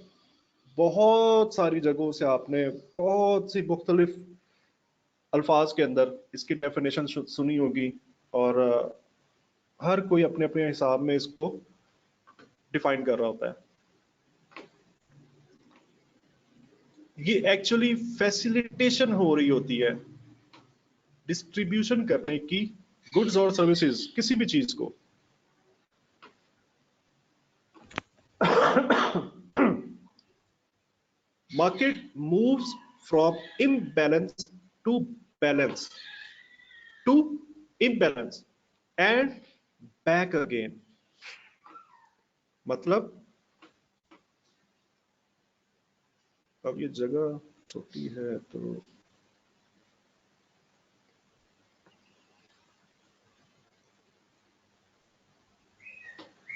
बहुत सारी जगहों से आपने बहुत सी मुख्तलिफ अल्फाज के अंदर इसकी डेफिनेशन सुनी होगी, और हर कोई अपने अपने हिसाब में इसको डिफाइन कर रहा होता है। ये एक्चुअली फैसिलिटेशन हो रही होती है डिस्ट्रीब्यूशन करने की गुड्स और सर्विसेज, किसी भी चीज को। Market moves from imbalance to balance to imbalance and back again। मतलब अब ये जगह छोटी है तो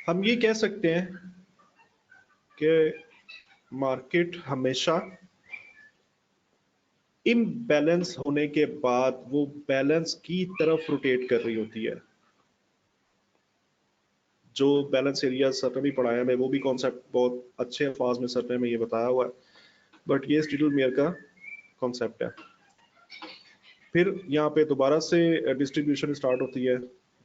हम ये कह सकते हैं कि मार्केट हमेशा इम्बैलेंस होने के बाद वो बैलेंस की तरफ रोटेट कर रही होती है। जो बैलेंस एरिया सर ने भी पढ़ाया है, वो भी कॉन्सेप्ट बहुत अच्छे अल्फाज में सर ने में ये बताया हुआ है, बट ये स्टीडलमेयर का कॉन्सेप्ट है। फिर यहाँ पे दोबारा से डिस्ट्रीब्यूशन स्टार्ट होती है,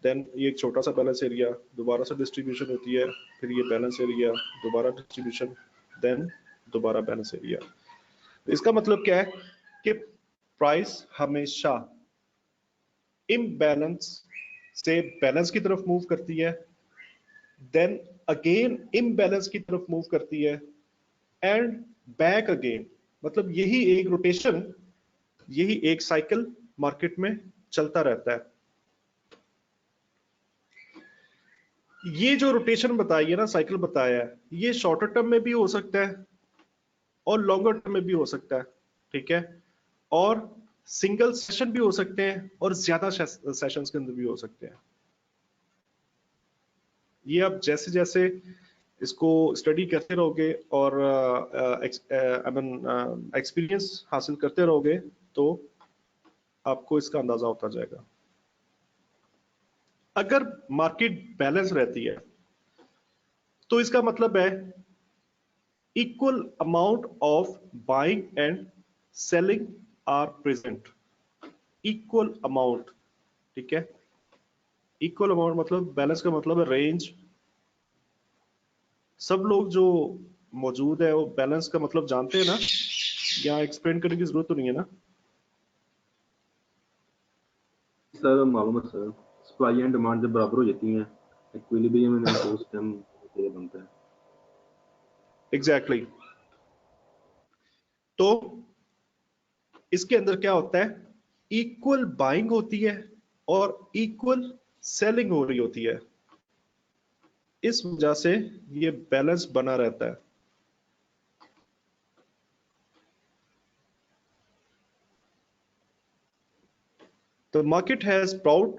देन ये एक छोटा सा बैलेंस एरिया, दोबारा से डिस्ट्रीब्यूशन होती है, फिर ये बैलेंस एरिया, दोबारा डिस्ट्रीब्यूशन, देन दोबारा बैलेंस एरिया। इसका मतलब क्या है कि प्राइस हमेशा इम्बैलेंस से बैलेंस की तरफ मूव करती है, देन अगेन इम्बैलेंस की तरफ मूव करती है, एंड बैक अगेन। मतलब यही एक रोटेशन, यही एक साइकिल मार्केट में चलता रहता है। ये जो रोटेशन बताई है ना, साइकिल बताया है, ये शॉर्टर टर्म में भी हो सकता है और लॉन्गर टर्म में भी हो सकता है, ठीक है। और सिंगल सेशन भी हो सकते हैं और ज्यादा सेशंस के अंदर भी हो सकते हैं। ये आप जैसे जैसे इसको स्टडी करते रहोगे और एक्सपीरियंस हासिल करते रहोगे तो आपको इसका अंदाजा होता जाएगा। अगर मार्केट बैलेंस रहती है तो इसका मतलब है equal amount of buying and selling are present. Equal amount, ठीक है। इक्वल अमाउंट मतलब बैलेंस का मतलब है रेंज। सब लोग जो मौजूद है वो बैलेंस का मतलब जानते हैं ना, यहाँ एक्सप्लेन करने की जरूरत तो नहीं है ना। सर मालूम है सर, सप्लाई एंड डिमांड जब बराबर हो जाती हैं इक्विलिब्रियम में तो उस टाइम बनता है। एग्जैक्टली तो इसके अंदर क्या होता है, इक्वल बाइंग होती है और इक्वल सेलिंग हो रही होती है। इस वजह से ये बैलेंस बना रहता है। The market has brought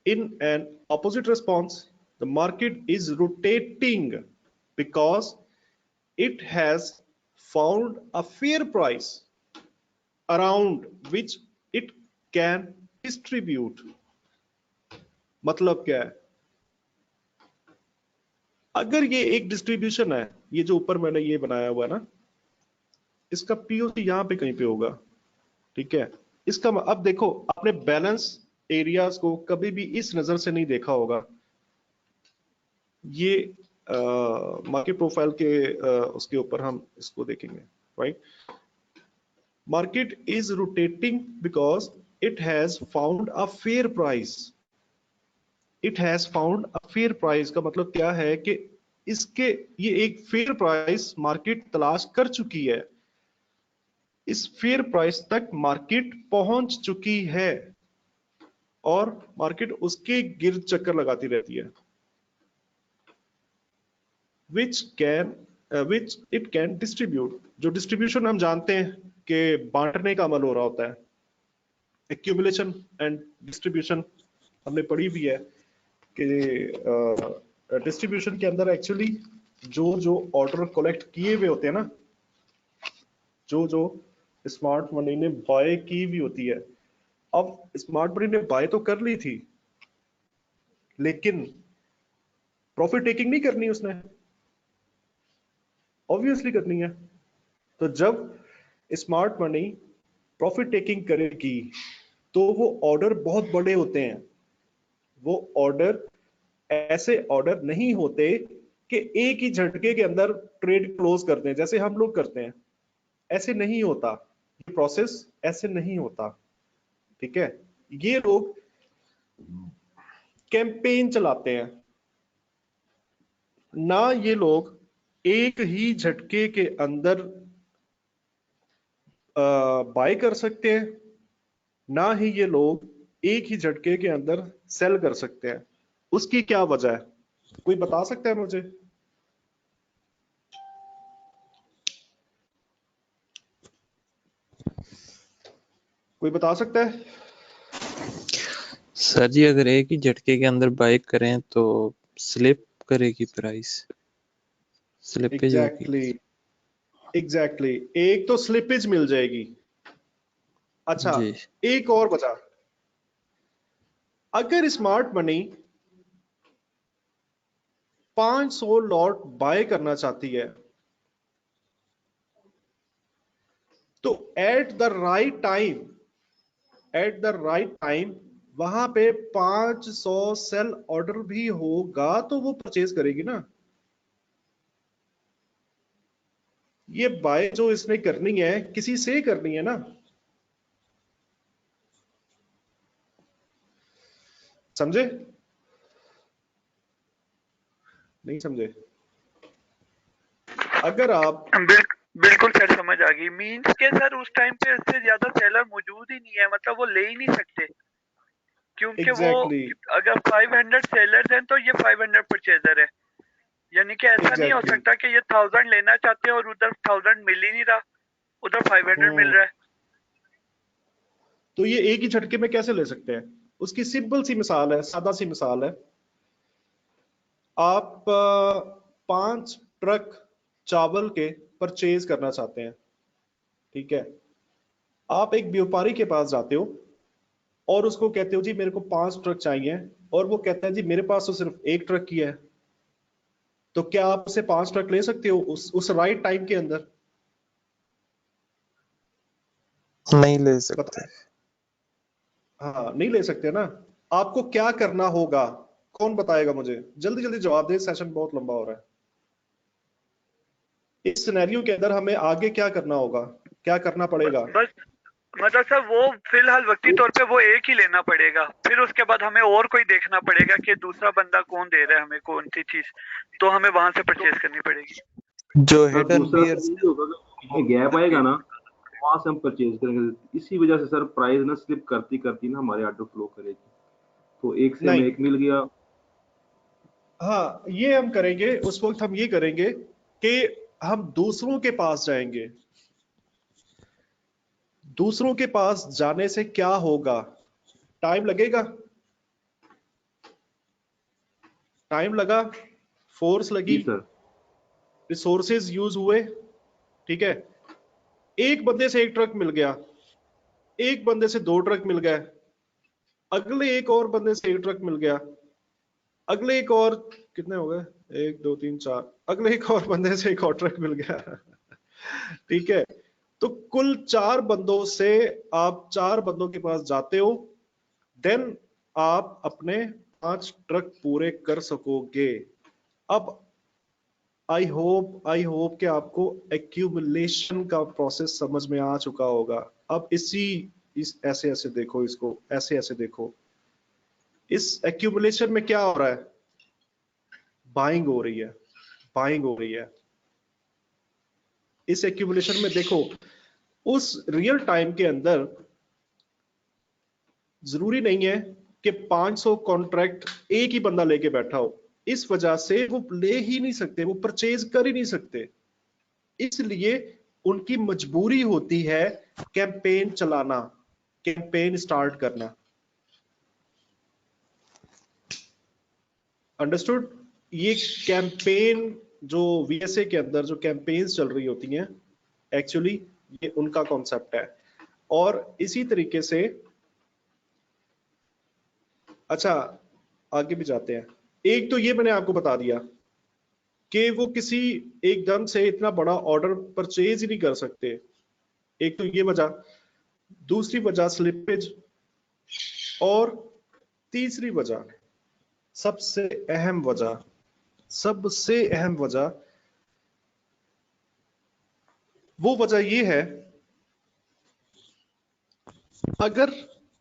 in an opposite response. The market is rotating because it has found a fair price around which it can distribute. मतलब क्या है? अगर ये एक डिस्ट्रीब्यूशन है, ये जो ऊपर मैंने ये बनाया हुआ है ना, इसका पीओसी यहां पे कहीं पे होगा, ठीक है। इसका अब देखो, आपने बैलेंस एरियाज को कभी भी इस नजर से नहीं देखा होगा। ये मार्केट प्रोफाइल के उसके ऊपर हम इसको देखेंगे, right. Market is rotating because it has found a fair price. It has found a fair price का मतलब क्या है कि इसके ये एक फेयर प्राइस मार्केट तलाश कर चुकी है। इस फेयर प्राइस तक मार्केट पहुंच चुकी है और मार्केट उसके गिर्द चक्कर लगाती रहती है। which it can distribute। जो डिस्ट्रीब्यूशन हम जानते हैं कि बांटने का अमल हो रहा होता है, एक्यूमुलेशन एंड डिस्ट्रीब्यूशन हमने पढ़ी भी है कि डिस्ट्रीब्यूशन के अंदर एक्चुअली जो ऑर्डर कलेक्ट किए हुए होते हैं ना, जो स्मार्ट मनी ने बाय की भी होती है। अब स्मार्ट मनी ने बाय तो कर ली थी, लेकिन प्रॉफिट टेकिंग नहीं करनी उसने, ऑब्वियसली करनी है। तो जब स्मार्ट मनी प्रॉफिट टेकिंग करेगी तो वो ऑर्डर बहुत बड़े होते हैं। वो ऑर्डर ऐसे ऑर्डर नहीं होते कि एक ही झटके के अंदर ट्रेड क्लोज करते हैं जैसे हम लोग करते हैं। ऐसे नहीं होता, ये प्रोसेस ऐसे नहीं होता, ठीक है। ये लोग कैंपेन चलाते हैं ना, ये लोग एक ही झटके के अंदर बाय कर सकते हैं, ना ही ये लोग एक ही झटके के अंदर सेल कर सकते हैं। उसकी क्या वजह है, कोई बता सकता है मुझे? कोई बता सकता है? सर जी, अगर एक ही झटके के अंदर बाय करें तो स्लिप करेगी प्राइस, स्लिपेज होगी। एग्जैक्टली, एक तो स्लिपेज मिल जाएगी। अच्छा जी। एक और बचा, अगर स्मार्ट मनी 500 लॉट बाय करना चाहती है तो एट द राइट टाइम वहां पे 500 सेल ऑर्डर भी होगा तो वो परचेज करेगी ना। ये बाय जो इसने करनी है किसी से करनी है ना, समझे? नहीं समझे? अगर आप बिल्कुल सर समझ आ गई। मींस के सर उस टाइम पे इससे ज्यादा सेलर मौजूद ही नहीं है, मतलब वो ले ही नहीं सकते क्योंकि वो अगर 500 सेलर्स हैं तो ये 500 परचेजर है। यानी कि ऐसा नहीं हो सकता कि ये 1000 लेना चाहते हैं और उधर 1000 मिल ही नहीं रहा, उधर 500 मिल रहा है। तो ये एक ही झटके में कैसे ले सकते हैं? उसकी सिंपल सी मिसाल है, सादा सी मिसाल है। आप 5 ट्रक चावल के परचेज करना चाहते हैं, ठीक है। आप एक व्यापारी के पास जाते हो और उसको कहते हो जी मेरे को 5 ट्रक चाहिए, और वो कहता है जी मेरे पास तो सिर्फ 1 ट्रक की है। तो क्या आप उसे 5 ट्रक ले सकते हो उस राइट टाइम के अंदर? नहीं ले सकते। हाँ नहीं ले सकते ना। आपको क्या करना होगा, कौन बताएगा मुझे? जल्दी जल्दी जवाब दे, सेशन बहुत लंबा हो रहा है। इस सिनेरियो के अंदर हमें आगे क्या करना होगा, क्या करना पड़ेगा? बस मतलब सर वो फिलहाल वक्ती तौर पे वो एक ही लेना पड़ेगा, फिर उसके बाद हमें और कोई देखना पड़ेगा कि दूसरा बंदा कौन दे रहा है हमें कौन सी चीज, तो हमें वहां से परचेज करनी पड़ेगी। जो हिडन बियर्स गैप आएगा ना वहां से हम परचेज करेंगे। इसी वजह से सर प्राइस ना स्लिप करती करती ना हमारे ऑर्डर फ्लो करेगी। तो एक से हमें नहीं। एक मिल गया। हाँ, ये हम करेंगे, उस वक्त हम ये करेंगे कि हम दूसरों के पास जाएंगे। दूसरों के पास जाने से क्या होगा? टाइम लगेगा, टाइम लगा, फोर्स जी लगी, सर। रिसोर्सेज यूज हुए, ठीक है। एक बंदे से एक ट्रक मिल गया, एक बंदे से दो ट्रक मिल गए, अगले एक और बंदे से एक ट्रक मिल गया, अगले एक और, कितने हो गए, 1 2 3 4, अगले एक और बंदे से एक और ट्रक मिल गया। ठीक है, तो कुल 4 बंदों से आप 4 बंदों के पास जाते हो, देन आप अपने 5 ट्रक पूरे कर सकोगे। अब आई होप कि आपको एक्यूमुलेशन का प्रोसेस समझ में आ चुका होगा। अब इस ऐसे ऐसे देखो, इसको ऐसे ऐसे देखो। इस एक्यूमुलेशन में क्या हो रहा है? बाइंग हो रही है, बाइंग हो रही है। इस एक्यूमुलेशन में देखो, उस रियल टाइम के अंदर जरूरी नहीं है कि 500 कॉन्ट्रैक्ट एक ही बंदा लेके बैठा हो। इस वजह से वो ले ही नहीं सकते, वो परचेज कर ही नहीं सकते। इसलिए उनकी मजबूरी होती है कैंपेन चलाना, कैंपेन स्टार्ट करना। अंडरस्टूड? ये कैंपेन जो वीएसए के अंदर जो कैंपेन्स चल रही होती हैं, एक्चुअली ये उनका कॉन्सेप्ट है। और इसी तरीके से, अच्छा आगे भी जाते हैं। एक तो ये मैंने आपको बता दिया कि वो किसी एकदम से इतना बड़ा ऑर्डर परचेज ही नहीं कर सकते। एक तो ये वजह, दूसरी वजह स्लिपेज, और तीसरी वजह, सबसे अहम वजह, सबसे अहम वजह, वो वजह ये है, अगर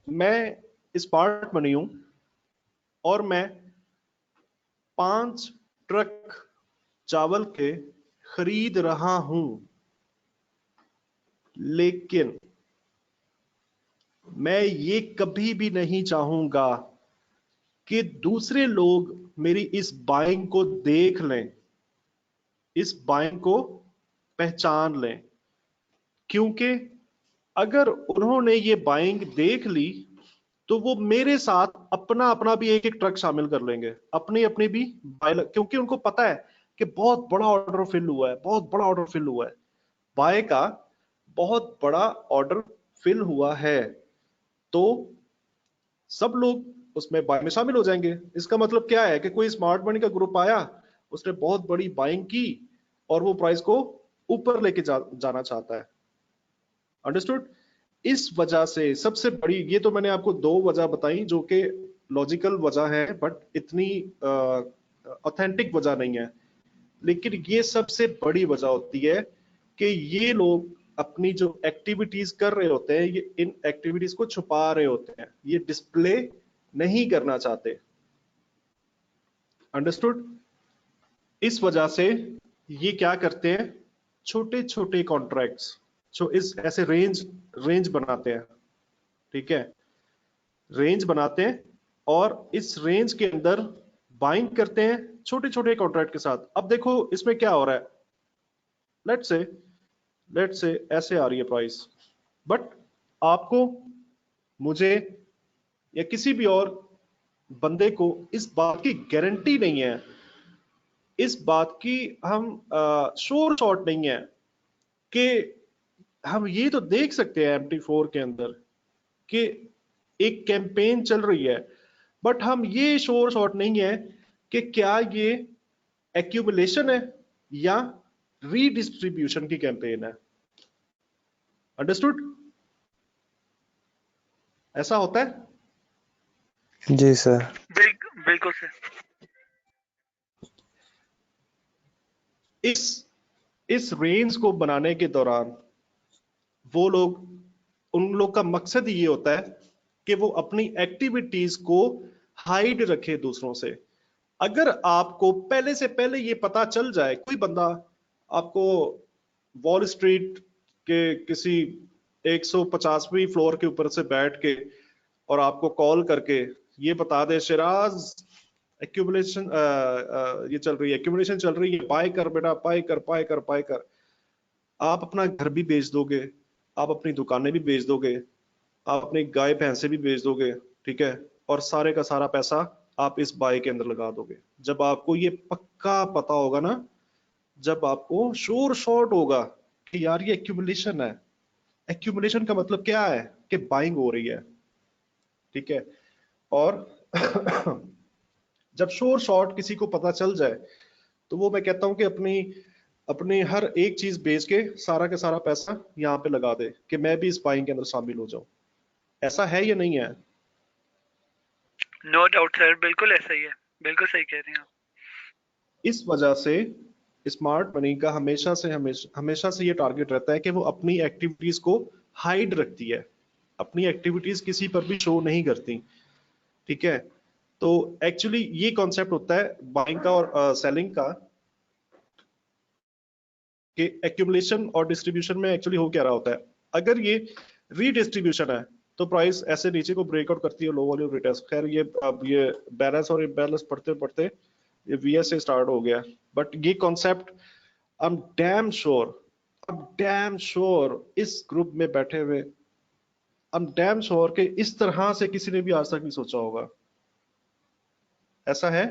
मैं स्मार्ट मनी हूं और मैं 5 ट्रक चावल के खरीद रहा हूं, लेकिन मैं ये कभी भी नहीं चाहूंगा कि दूसरे लोग मेरी इस बाइंग को देख लें, इस बाइंग को पहचान लें। क्योंकि अगर उन्होंने ये बाइंग देख ली तो वो मेरे साथ अपना अपना भी एक एक ट्रक शामिल कर लेंगे, अपनी अपनी भी बाय, क्योंकि उनको पता है कि बहुत बड़ा ऑर्डर फिल हुआ है, बहुत बड़ा ऑर्डर फिल हुआ है, बाय का बहुत बड़ा ऑर्डर फिल हुआ है, तो सब लोग उसमें बाय में शामिल हो जाएंगे। इसका मतलब क्या है कि कोई स्मार्ट मनी का ग्रुप आया, उसने बहुत बड़ी बाइंग की और वो प्राइस को ऊपर लेके जाना चाहता है। अंडरस्टूड? इस वजह से सबसे बड़ी, ये तो मैंने आपको 2 वजह बताई जो कि लॉजिकल वजह है, बट इतनी ऑथेंटिक वजह नहीं है। लेकिन ये सबसे बड़ी वजह होती है कि ये लोग अपनी जो एक्टिविटीज कर रहे होते हैं, ये इन एक्टिविटीज को छुपा रहे होते हैं, ये डिस्प्ले नहीं करना चाहते। अंडरस्टूड? इस वजह से ये क्या करते हैं, छोटे छोटे कॉन्ट्रैक्ट्स, जो इस ऐसे रेंज बनाते हैं, ठीक है, रेंज बनाते हैं और इस रेंज के अंदर बाइंग करते हैं छोटे छोटे कॉन्ट्रैक्ट के साथ। अब देखो इसमें क्या हो रहा है, लेट्स से ऐसे आ रही है प्राइस, बट आपको, मुझे या किसी भी और बंदे को इस बात की गारंटी नहीं है, इस बात की हम श्योर शॉट नहीं है कि हम ये तो देख सकते हैं MT4 के अंदर कि एक कैंपेन चल रही है, बट हम ये श्योर शॉट नहीं है कि क्या ये एक्यूमुलेशन है या रीडिस्ट्रीब्यूशन की कैंपेन है। अंडरस्टूड? ऐसा होता है। जी सर। बिल्कुल सर। इस रेंज को बनाने के दौरान वो लोग, उन लोग का मकसद ये होता है कि वो अपनी एक्टिविटीज को हाइड रखे दूसरों से। अगर आपको पहले से पहले ये पता चल जाए, कोई बंदा आपको वॉल स्ट्रीट के किसी 150वीं फ्लोर के ऊपर से बैठ के और आपको कॉल करके ये बता दे शिराज एक्यूमुलेशन ये चल रही है, एक्यूमुलेशन चल रही है, बाय कर बेटा, बाय कर, बाय कर, बाय कर। आप अपना घर भी बेच दोगे, आप अपनी दुकानें भी बेच दोगे, आप अपनी गाय भैंसे भी बेच दोगे, ठीक है, और सारे का सारा पैसा आप इस बाय के अंदर लगा दोगे। जब आपको ये पक्का पता होगा ना, जब आपको श्योर शॉर्ट होगा कि यार ये एक्यूमुलेशन है। एक्यूमुलेशन का मतलब क्या है कि बाइंग हो रही है, ठीक है। और जब श्योर शॉर्ट किसी को पता चल जाए तो वो मैं कहता हूं कि अपनी हर एक चीज बेच के सारा का सारा पैसा यहाँ पे लगा दे कि मैं भी इस बाइंग के अंदर शामिल हो जाऊं। ऐसा है या नहीं है? नो डाउट सर, बिल्कुल ऐसा ही है, बिल्कुल सही कह रहे हैं आप। इस वजह से स्मार्ट मनी का हमेशा से ये टारगेट रहता है कि वो अपनी एक्टिविटीज को हाइड रखती है, अपनी एक्टिविटीज किसी पर भी शो नहीं करती, ठीक है। तो एक्चुअली ये कॉन्सेप्ट होता है बाइंग का और सेलिंग का कि एक्यूमुलेशन और डिस्ट्रीब्यूशन में एक्चुअली हो क्या रहा होता है। अगर ये रीडिस्ट्रीब्यूशन है तो प्राइस ऐसे नीचे को ब्रेकआउट करती है लो वॉल्यूम रिटेस्ट। खैर ये अब ये बैलेंस और इम्बैलेंस पढ़ते पढ़ते ये वीएस से स्टार्ट हो गया, बट ये concept I am damn sure इस ग्रुप में बैठे हुए आई एम डैम श्योर कि इस तरह से किसी ने भी आज तक नहीं सोचा होगा। ऐसा है?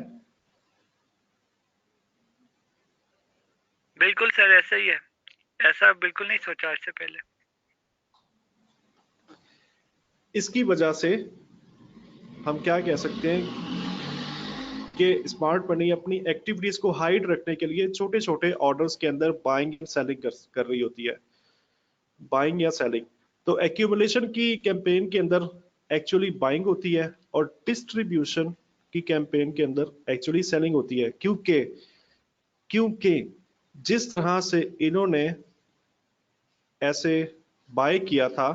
बिल्कुल सर ऐसा ही है, ऐसा बिल्कुल नहीं सोचा आज से पहले। इसकी वजह से हम क्या कह सकते हैं कि स्मार्ट मनी अपनी एक्टिविटीज को हाइड रखने के लिए छोटे छोटे ऑर्डर्स के अंदर बाइंग या सेलिंग कर रही होती है, बाइंग या सेलिंग। तो एक्यूमुलेशन की कैंपेन के अंदर एक्चुअली बाइंग होती है और डिस्ट्रीब्यूशन की कैंपेन के अंदर एक्चुअली सेलिंग होती है। क्योंकि जिस तरह से इन्होंने ऐसे बाय किया था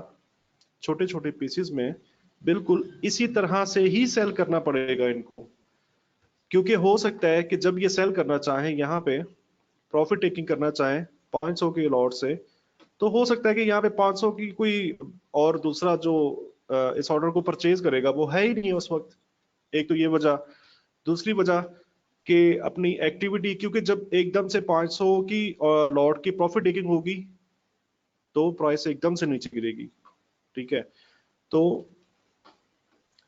छोटे छोटे पीसेस में, बिल्कुल इसी तरह से ही सेल करना पड़ेगा इनको। क्योंकि हो सकता है कि जब ये सेल करना चाहें, यहाँ पे प्रॉफिट टेकिंग करना चाहें 500 के लॉट से, तो हो सकता है कि यहाँ पे 500 की कोई और दूसरा जो इस ऑर्डर को परचेज करेगा वो है ही नहीं उस वक्त। एक तो ये वजह, दूसरी वजह कि अपनी एक्टिविटी, क्योंकि जब एकदम से 500 की लॉट की प्रॉफिट टेकिंग होगी तो प्राइस एकदम से नीचे गिरेगी, ठीक है। तो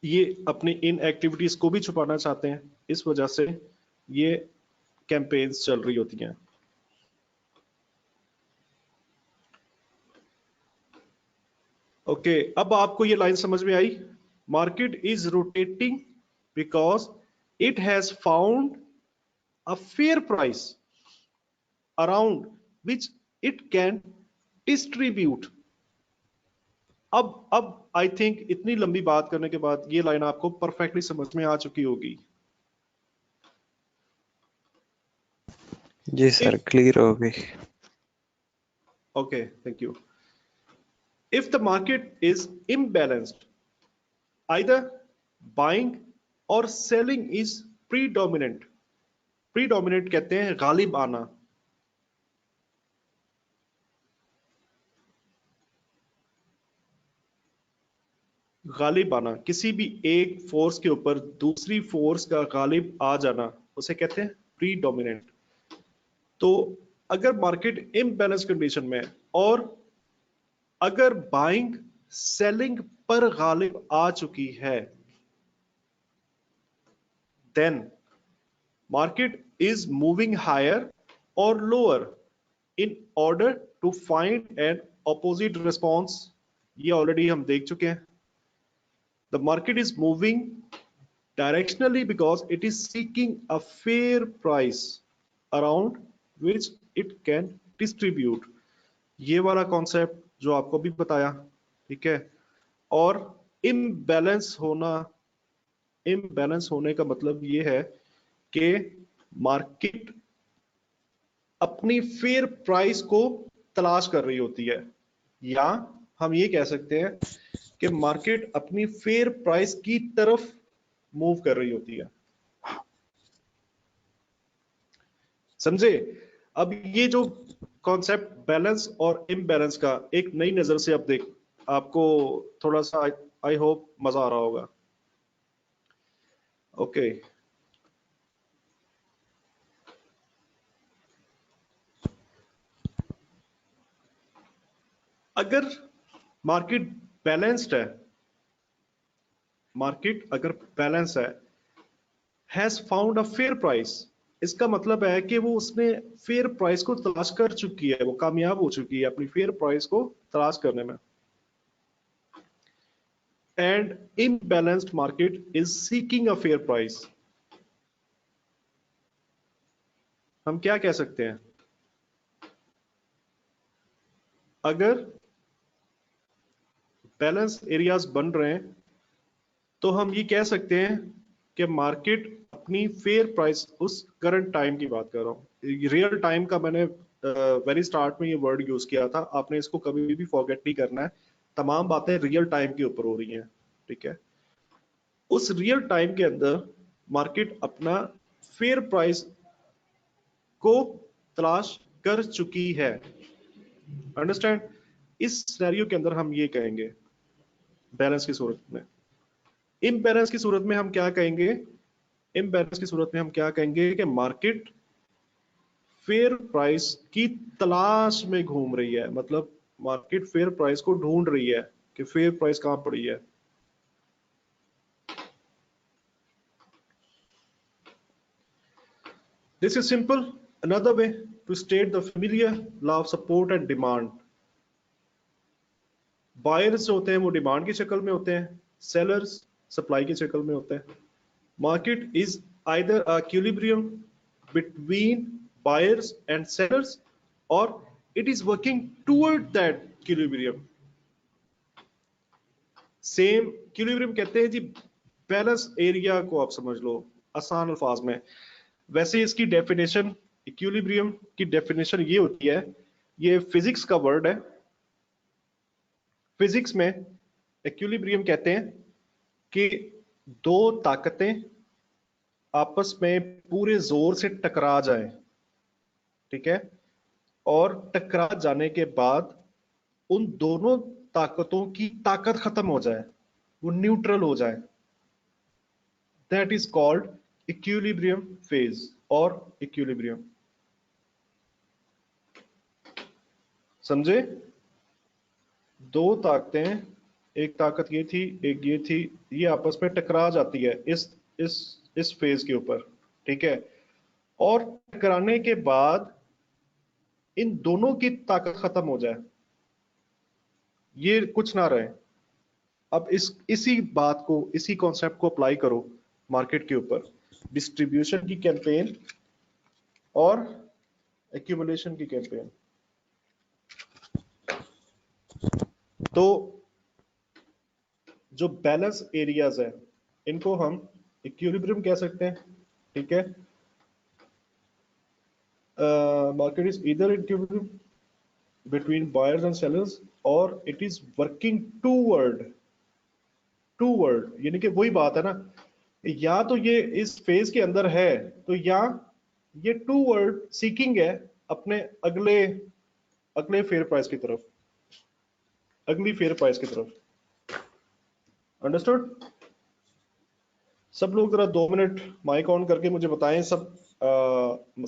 ये अपनी इन एक्टिविटीज को भी छुपाना चाहते हैं, इस वजह से ये कैंपेन्स चल रही होती हैं। ओके, अब आपको ये लाइन समझ में आई? Market is rotating because it has found a fair price around which it can distribute। अब आई थिंक इतनी लंबी बात करने के बाद ये लाइन आपको परफेक्टली समझ में आ चुकी होगी। जी सर, क्लियर हो गई। Okay, thank you. If the market is imbalanced, either buying or selling is predominant। Predominate कहते हैं गालिब आना। गालिब आना, किसी भी एक फोर्स के ऊपर दूसरी फोर्स का गालिब आ जाना, उसे कहते हैं प्रीडोमिनेंट। तो अगर मार्केट इम्बैलेंस कंडीशन में और अगर बाइंग सेलिंग पर गालिब आ चुकी है, then market is moving higher or lower in order to find an opposite response। ये ऑलरेडी हम देख चुके हैं। The market is moving directionally because it is seeking a fair price around which it can distribute। ये वाला कॉन्सेप्ट जो आपको भी बताया, ठीक है। और इम्बैलेंस होने का मतलब ये है कि मार्केट अपनी फेयर प्राइस को तलाश कर रही होती है, या हम ये कह सकते हैं कि मार्केट अपनी फेयर प्राइस की तरफ मूव कर रही होती है। समझे? अब ये जो कॉन्सेप्ट बैलेंस और इम्बैलेंस का एक नई नजर से अब आपको थोड़ा सा आई होप मजा आ रहा होगा। ओके, अगर मार्केट बैलेंस्ड है, मार्केट अगर बैलेंस है, has found a fair price, इसका मतलब है कि वो उसने फेयर प्राइस को तलाश कर चुकी है, वो कामयाब हो चुकी है अपनी फेयर प्राइस को तलाश करने में। And imbalanced market is seeking a fair price. हम क्या कह सकते हैं? अगर बैलेंस एरियाज बन रहे हैं तो हम ये कह सकते हैं कि मार्केट अपनी फेयर प्राइस, उस करंट टाइम की बात कर रहा हूं, रियल टाइम का मैंने वेरी स्टार्ट में ये वर्ड यूज किया था, आपने इसको कभी भी फॉरगेट नहीं करना है, तमाम बातें रियल टाइम के ऊपर हो रही हैं, ठीक है? उस रियल टाइम के अंदर मार्केट अपना फेयर प्राइस को तलाश कर चुकी है। अंडरस्टैंड? इस सिनेरियो के अंदर हम ये कहेंगे बैलेंस की सूरत में। इम्बैलेंस की सूरत में हम क्या कहेंगे? इम्बैलेंस की सूरत में हम क्या कहेंगे कि मार्केट फेयर प्राइस की तलाश में घूम रही है, मतलब मार्केट फेयर प्राइस को ढूंढ रही है कि फेयर प्राइस कहां पड़ी है। This is simple. Another way to state the familiar law of support and demand. Buyers जो होते हैं वो डिमांड की शक्ल में होते हैं, सेलर्स सप्लाई की शक्ल में होते हैं। Market is either a equilibrium between buyers and sellers or it is working toward that equilibrium. Same equilibrium कहते हैं जी बैलेंस एरिया को, आप समझ लो आसान अल्फाज में। वैसे इसकी डेफिनेशन, इक्विलिब्रियम की डेफिनेशन ये होती है, ये फिजिक्स का वर्ड है। फिजिक्स में इक्विलिब्रियम कहते हैं कि दो ताकतें आपस में पूरे जोर से टकरा जाए, ठीक है, और टकरा जाने के बाद उन दोनों ताकतों की ताकत खत्म हो जाए, वो न्यूट्रल हो जाए, that is called equilibrium phase और इक्विलिब्रियम। समझे? दो ताकतें, एक ताकत ये थी, एक ये थी, ये आपस में टकरा जाती है इस फेज के ऊपर, ठीक है, और टकराने के बाद इन दोनों की ताकत खत्म हो जाए, ये कुछ ना रहे। अब इसी बात को, इसी कॉन्सेप्ट को अप्लाई करो मार्केट के ऊपर, डिस्ट्रीब्यूशन की कैंपेन और एक्यूमुलेशन की कैंपेन। तो जो बैलेंस एरियाज है इनको हम इक्विलिब्रियम कह सकते हैं, ठीक है। Market is either equilibrium between buyers and sellers और इट इज वर्किंग टूवर्ड, यानी कि वही बात है ना, या तो ये इस फेज के अंदर है तो या ये टूवर्ड सीकिंग है अपने अगले फेयर प्राइस की तरफ, अगली फेयर प्राइस की तरफ। अंडरस्टूड? सब लोग जरा 2 मिनट माइक ऑन करके मुझे बताएं, सब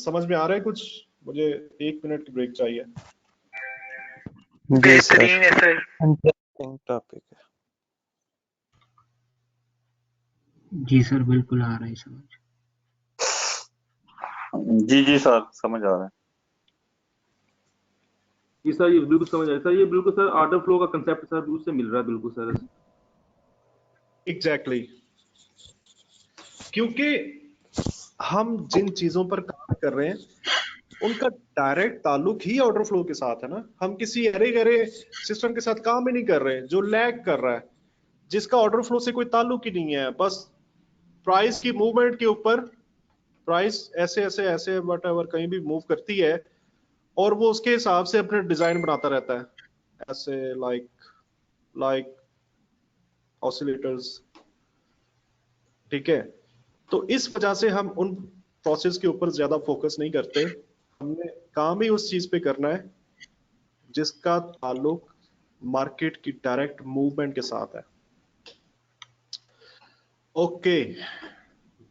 समझ में आ रहा है कुछ? मुझे 1 मिनट की ब्रेक चाहिए। बेहतरीन है सर। इंटरेस्टिंग टॉपिक है। जी सर, बिल्कुल आ रहा है समझ। जी सर, समझ आ रहा है। जी सर, ये बिल्कुल समझ आया सर, ये बिल्कुल सर ऑर्डर फ्लो का कंसेप्ट सर उससे मिल रहा है, बिल्कुल सर। एग्जैक्टली, क्योंकि हम जिन चीजों पर काम कर रहे हैं उनका डायरेक्ट ताल्लुक ही ऑर्डर फ्लो के साथ है ना। हम किसी अरे गरे सिस्टम के साथ काम ही नहीं कर रहे जो लैग कर रहा है, जिसका ऑर्डर फ्लो से कोई ताल्लुक ही नहीं है, बस प्राइस की मूवमेंट के ऊपर, प्राइस ऐसे वट एवर कहीं भी मूव करती है और वो उसके हिसाब से अपने डिजाइन बनाता रहता है, ऐसे लाइक ऑसिलेटर्स, ठीक है। तो इस वजह से हम उन प्रोसेस के ऊपर ज्यादा फोकस नहीं करते, हमने काम ही उस चीज पे करना है जिसका ताल्लुक मार्केट की डायरेक्ट मूवमेंट के साथ है। ओके,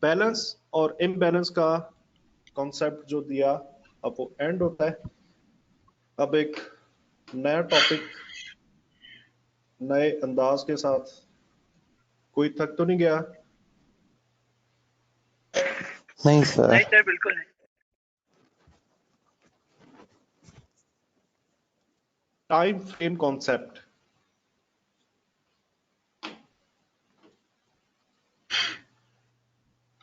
बैलेंस और इम्बैलेंस का कॉन्सेप्ट जो दिया अब वो एंड होता है। अब एक नया टॉपिक नए अंदाज के साथ। कोई थक तो नहीं गया? नहीं सर। नहीं सर, बिल्कुल नहीं। Time frame concept.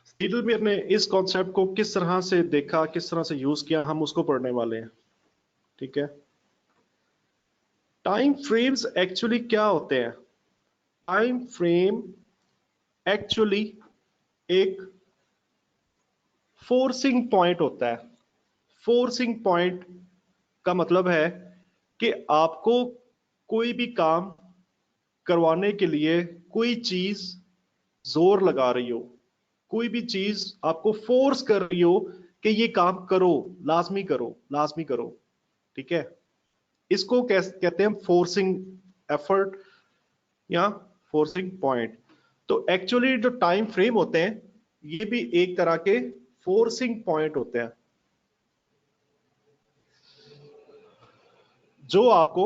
सीडलमेयर ने इस कॉन्सेप्ट को किस तरह से देखा, किस तरह से यूज किया, हम उसको पढ़ने वाले हैं। ठीक है। टाइम फ्रेम्स एक्चुअली क्या होते हैं? टाइम फ्रेम एक्चुअली एक फोर्सिंग पॉइंट होता है। फोर्सिंग पॉइंट का मतलब है कि आपको कोई भी काम करवाने के लिए कोई चीज जोर लगा रही हो, कोई भी चीज आपको फोर्स कर रही हो कि ये काम करो, लाजमी करो, लाजमी करो। ठीक है। इसको कहते हैं फोर्सिंग एफर्ट या फोर्सिंग पॉइंट। तो एक्चुअली जो टाइम फ्रेम होते हैं ये भी एक तरह के फोर्सिंग पॉइंट होते हैं जो आपको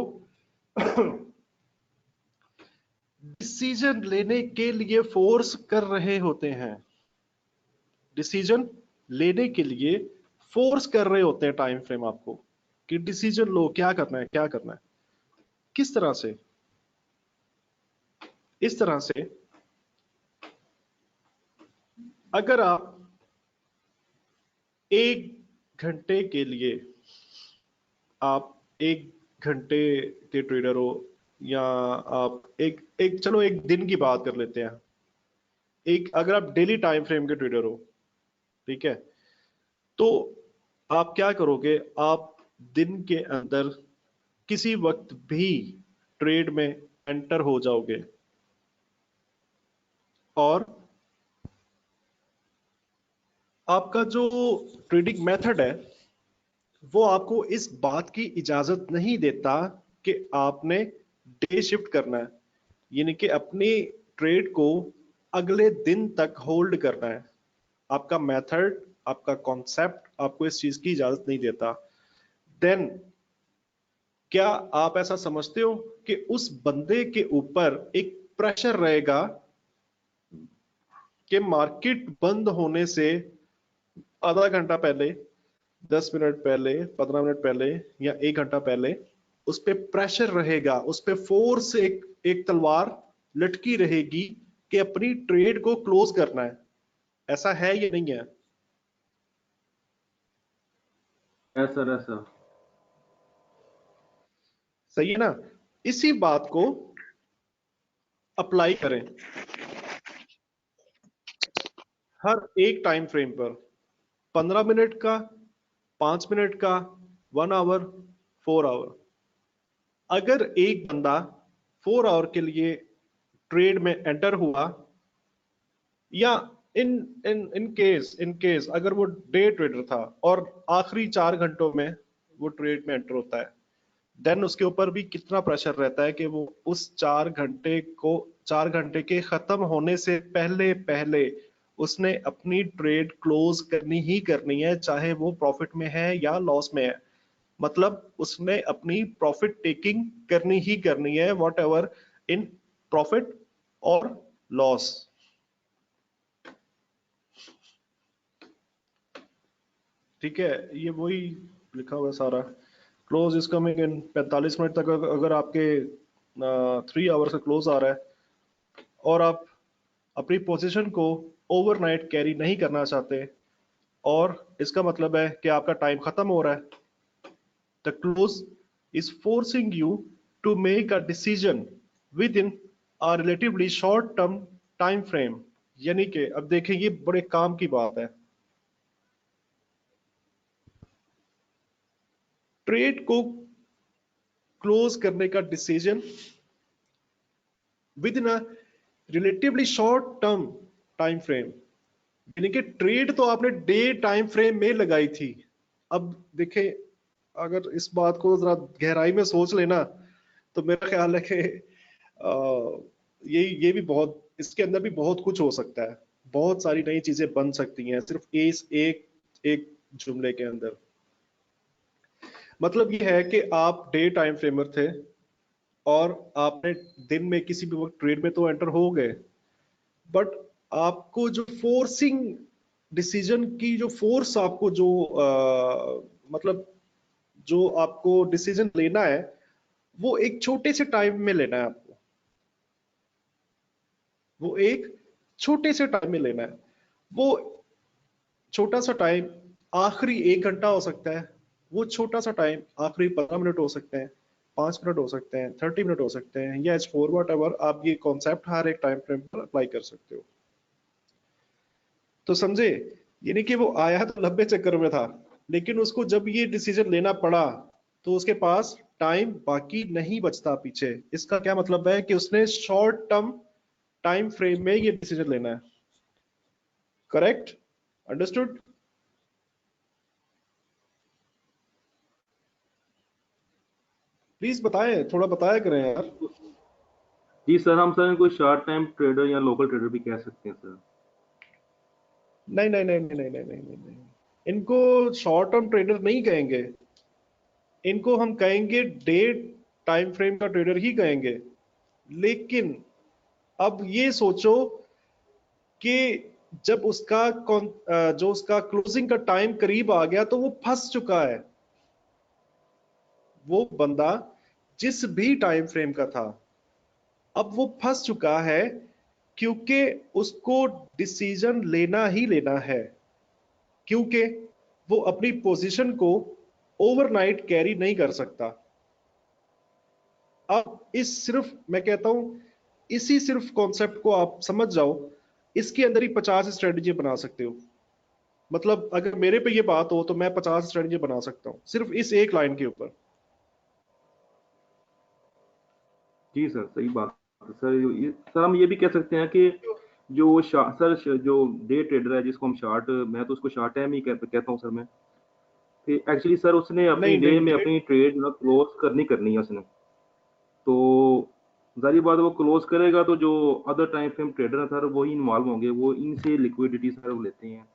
डिसीजन लेने के लिए फोर्स कर रहे होते हैं। डिसीजन लेने के लिए फोर्स कर रहे होते हैं टाइम फ्रेम आपको कि डिसीजन लो, क्या करना है, क्या करना है। किस तरह से? इस तरह से अगर आप 1 घंटे के लिए, आप 1 घंटे के ट्रेडर हो या आप चलो एक दिन की बात कर लेते हैं। अगर आप डेली टाइम फ्रेम के ट्रेडर हो, ठीक है, तो आप क्या करोगे? आप दिन के अंदर किसी वक्त भी ट्रेड में एंटर हो जाओगे और आपका जो ट्रेडिंग मेथड है वो आपको इस बात की इजाजत नहीं देता कि आपने डे शिफ्ट करना है, यानी कि अपनी ट्रेड को अगले दिन तक होल्ड करना है। आपका मेथड, आपका कॉन्सेप्ट आपको इस चीज की इजाजत नहीं देता। देन क्या आप ऐसा समझते हो कि उस बंदे के ऊपर एक प्रेशर रहेगा कि मार्केट बंद होने से आधा घंटा पहले, 10 मिनट पहले, 15 मिनट पहले या 1 घंटा पहले उस पर प्रेशर रहेगा, उस पर फोर्स, एक तलवार लटकी रहेगी कि अपनी ट्रेड को क्लोज करना है? ऐसा है या नहीं है? ऐसा सही है ना? इसी बात को अप्लाई करें हर एक टाइम फ्रेम पर। 15 मिनट का, 5 मिनट का, 1 आवर, 4 आवर। अगर एक बंदा 4 आवर के लिए ट्रेड में एंटर हुआ या इन इन इन केस अगर वो डे ट्रेडर था और आखिरी 4 घंटों में वो ट्रेड में एंटर होता है, देन उसके ऊपर भी कितना प्रेशर रहता है कि वो उस 4 घंटे के खत्म होने से पहले पहले उसने अपनी ट्रेड क्लोज करनी ही करनी है, चाहे वो प्रॉफिट में है या लॉस में है। मतलब उसने अपनी प्रॉफिट टेकिंग करनी ही करनी है, वॉट एवर इन प्रॉफिट और लॉस। ठीक है, ये वही लिखा हुआ है सारा। Close is coming in 45 minute तक। अगर आपके 3 आवर्स का क्लोज आ रहा है और आप अपनी पोजीशन को ओवरनाइट कैरी नहीं करना चाहते और इसका मतलब है कि आपका टाइम खत्म हो रहा है, the close is forcing you to make a decision within a relatively short term time frame। यानी कि अब देखें, ये बड़े काम की बात है। ट्रेड को क्लोज करने का decision with in a relatively short term time frame, यानी कि ट्रेड तो आपने डे टाइम फ्रेम में लगाई थी। अब देखें, अगर इस बात को जरा गहराई में सोच लेना तो मेरा ख्याल है कि ये भी बहुत, इसके अंदर भी बहुत कुछ हो सकता है। बहुत सारी नई चीजें बन सकती हैं सिर्फ इस एक एक जुमले के अंदर। मतलब ये है कि आप डे टाइम फ्रेमर थे और आपने दिन में किसी भी वक्त ट्रेड में तो एंटर हो गए, बट आपको जो फोर्सिंग डिसीजन की जो फोर्स आपको जो मतलब जो आपको डिसीजन लेना है वो एक छोटे से टाइम में लेना है आपको, वो एक छोटे से टाइम में लेना है। वो छोटा सा टाइम आखिरी 1 घंटा हो सकता है, वो छोटा सा टाइम आखिरी 15 मिनट हो सकते हैं, 5 मिनट हो सकते हैं, 30 मिनट हो सकते हैं, या एज फोर वट एवर आप ये कॉन्सेप्ट हर एक टाइम फ्रेम पर अप्लाई कर सकते हो। तो समझे, यानी कि वो आया तो लंबे चक्कर में था, लेकिन उसको जब ये डिसीजन लेना पड़ा तो उसके पास टाइम बाकी नहीं बचता पीछे। इसका क्या मतलब है कि उसने शॉर्ट टर्म टाइम फ्रेम में ये डिसीजन लेना है। करेक्ट? अंडरस्टूड? प्लीज बताएं, थोड़ा बताया करें यार। जी सर, हम सर इनको शॉर्ट टाइम ट्रेडर या लोकल ट्रेडर भी कह सकते हैं सर। नहीं नहीं नहीं नहीं नहीं नहीं नहीं नहीं नहीं, इनको शॉर्ट टर्म ट्रेडर नहीं कहेंगे, इनको हम कहेंगे डे टाइम फ्रेम का ट्रेडर ही कहेंगे। लेकिन अब ये सोचो कि जब उसका जो उसका क्लोजिंग का टाइम करीब आ गया तो वो फंस चुका है, वो बंदा जिस भी टाइम फ्रेम का था अब वो फंस चुका है, क्योंकि उसको डिसीजन लेना ही लेना है, क्योंकि वो अपनी पोजीशन को ओवरनाइट कैरी नहीं कर सकता। अब इस सिर्फ मैं कहता हूं इसी सिर्फ कॉन्सेप्ट को आप समझ जाओ, इसके अंदर ही 50 स्ट्रेटजी बना सकते हो। मतलब अगर मेरे पे ये बात हो तो मैं 50 स्ट्रेटजी बना सकता हूं सिर्फ इस एक लाइन के ऊपर। जी सर, सही बात है सर। सर हम ये भी कह सकते हैं कि जो सर जो डे ट्रेडर है जिसको हम शार्ट, मैं तो उसको शार्ट टाइम ही कहता हूँ सर मैं। एक्चुअली सर उसने अपनी नहीं डे नहीं में अपनी ट्रेड जो क्लोज करनी है उसने, तो जारी बात है वो क्लोज करेगा तो जो अदर टाइम फ्रेम ट्रेडर है सर वही इन्वॉल्व होंगे, वो इनसे लिक्विडिटी सर वो लेते हैं,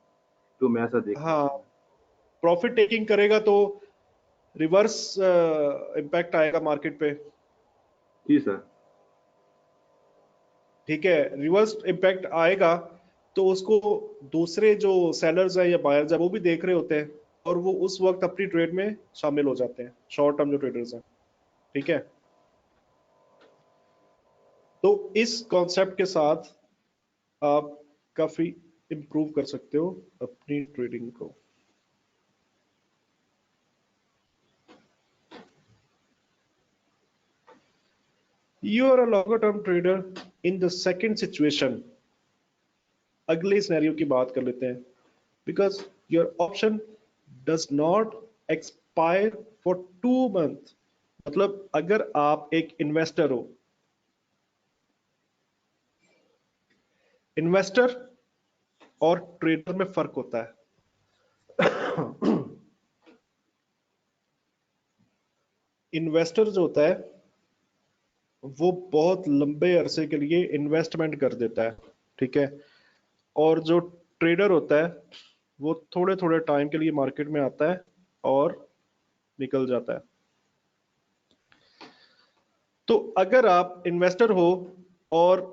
जो मैं सर देखता हूँ हाँ, उसमें। प्रॉफिट टेकिंग करेगा तो रिवर्स इम्पैक्ट आएगा मार्केट पे। जी सर। ठीक है, रिवर्स इम्पैक्ट आएगा तो उसको दूसरे जो सेलर्स है या बायर्स है वो भी देख रहे होते हैं और वो उस वक्त अपनी ट्रेड में शामिल हो जाते हैं, शॉर्ट टर्म जो ट्रेडर्स हैं। ठीक है, तो इस कॉन्सेप्ट के साथ आप काफी इंप्रूव कर सकते हो अपनी ट्रेडिंग को। You are a longer term trader in the second situation. अगले सिनेरियो की बात कर लेते हैं। Because your option does not expire for 2 months. मतलब अगर आप एक इन्वेस्टर हो, इन्वेस्टर और ट्रेडर में फर्क होता है। इन्वेस्टर जो होता है वो बहुत लंबे अरसे के लिए इन्वेस्टमेंट कर देता है, ठीक है, और जो ट्रेडर होता है वो थोड़े थोड़े टाइम के लिए मार्केट में आता है और निकल जाता है। तो अगर आप इन्वेस्टर हो और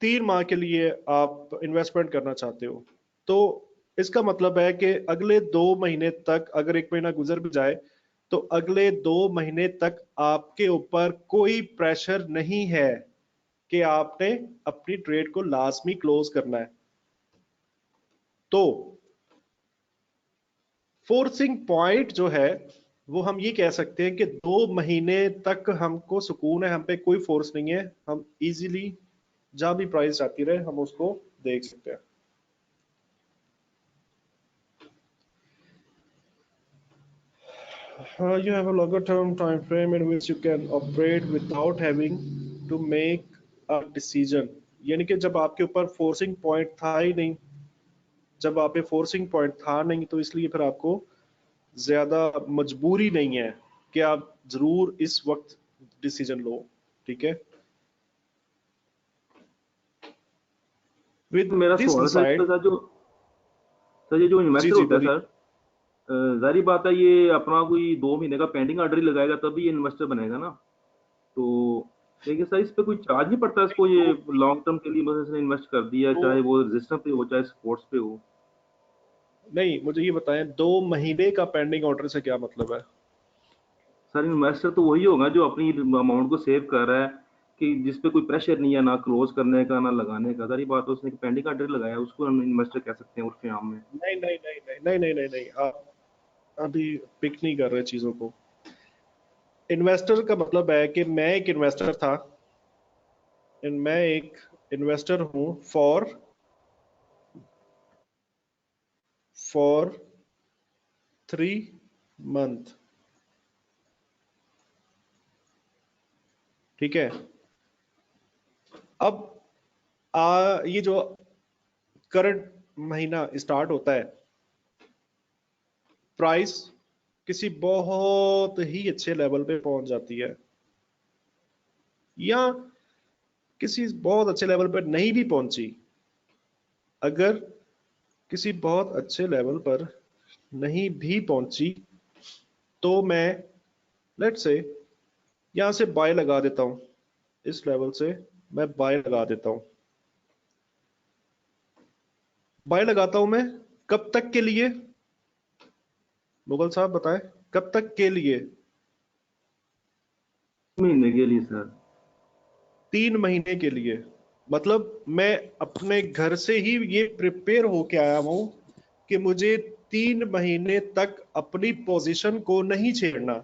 3 माह के लिए आप इन्वेस्टमेंट करना चाहते हो तो इसका मतलब है कि अगले 2 महीने तक, अगर 1 महीना गुजर भी जाए तो अगले 2 महीने तक आपके ऊपर कोई प्रेशर नहीं है कि आपने अपनी ट्रेड को लाजमी क्लोज करना है। तो फोर्सिंग पॉइंट जो है वो हम ये कह सकते हैं कि 2 महीने तक हमको सुकून है, हम पे कोई फोर्स नहीं है, हम इजीली जहां भी प्राइस जाती रहे हम उसको देख सकते हैं। You have a longer term time frame in which you can operate without having to make a decision। यानी कि जब आपके ऊपर फोर्सिंग पॉइंट था ही नहीं, जब आप पे फोर्सिंग पॉइंट था नहीं तो इसलिए फिर आपको ज्यादा मजबूरी नहीं है कि आप जरूर इस वक्त डिसीजन लो। ठीक है, with मेरा this सवाल था insight, इसके साथ जो सर, ये जो जी इन्वेस्टर जी होता है बोलिए। सर, जाहिर बात है ये अपना कोई 2 महीने का पेंडिंग ऑर्डर ही लगाएगा तभी ये इन्वेस्टर बनेगा ना। तो लेकिन सर इस पे कोई चार्ज नहीं पड़ता इसको, ये तो, लॉन्ग टर्म के लिए बस इसने इन्वेस्ट कर दिया, तो चाहे वो रजिस्टर पे हो चाहे स्पोर्ट्स पे हो। नहीं, मुझे ये बताएं 2 महीने का पेंडिंग ऑर्डर से क्या मतलब है? सर इन्वेस्टर तो वही होगा जो अपनी अमाउंट को सेव कर रहा है, कि जिस पे कोई प्रेशर नहीं है ना क्लोज करने का ना लगाने का। सारी बात है, उसने पेंडिंग ऑर्डर लगाया, उसको हम इन्वेस्टर कह सकते हैं उर्फे आम में। नहीं नहीं नहीं नहीं नहीं नहीं नहीं नहीं, आप अभी पिक नहीं कर रहे चीजों को। इन्वेस्टर का मतलब है कि मैं एक इन्वेस्टर था, मैं एक इन्वेस्टर हूं फॉर 3 मंथ, ठीक है। अब ये जो करंट महीना स्टार्ट होता है, प्राइस किसी बहुत ही अच्छे लेवल पे पहुंच जाती है, या किसी बहुत अच्छे लेवल पर नहीं भी पहुंची। अगर किसी बहुत अच्छे लेवल पर नहीं भी पहुंची तो मैं लेट से यहां से बाय लगा देता हूं, इस लेवल से मैं बाय लगा देता हूं। बाय लगाता हूं मैं कब तक के लिए? मुगल साहब बताएं, कब तक के लिए? महीने के लिए सर। 3 महीने के लिए। मतलब मैं अपने घर से ही ये प्रिपेयर होके आया हूं कि मुझे 3 महीने तक अपनी पोजीशन को नहीं छेड़ना,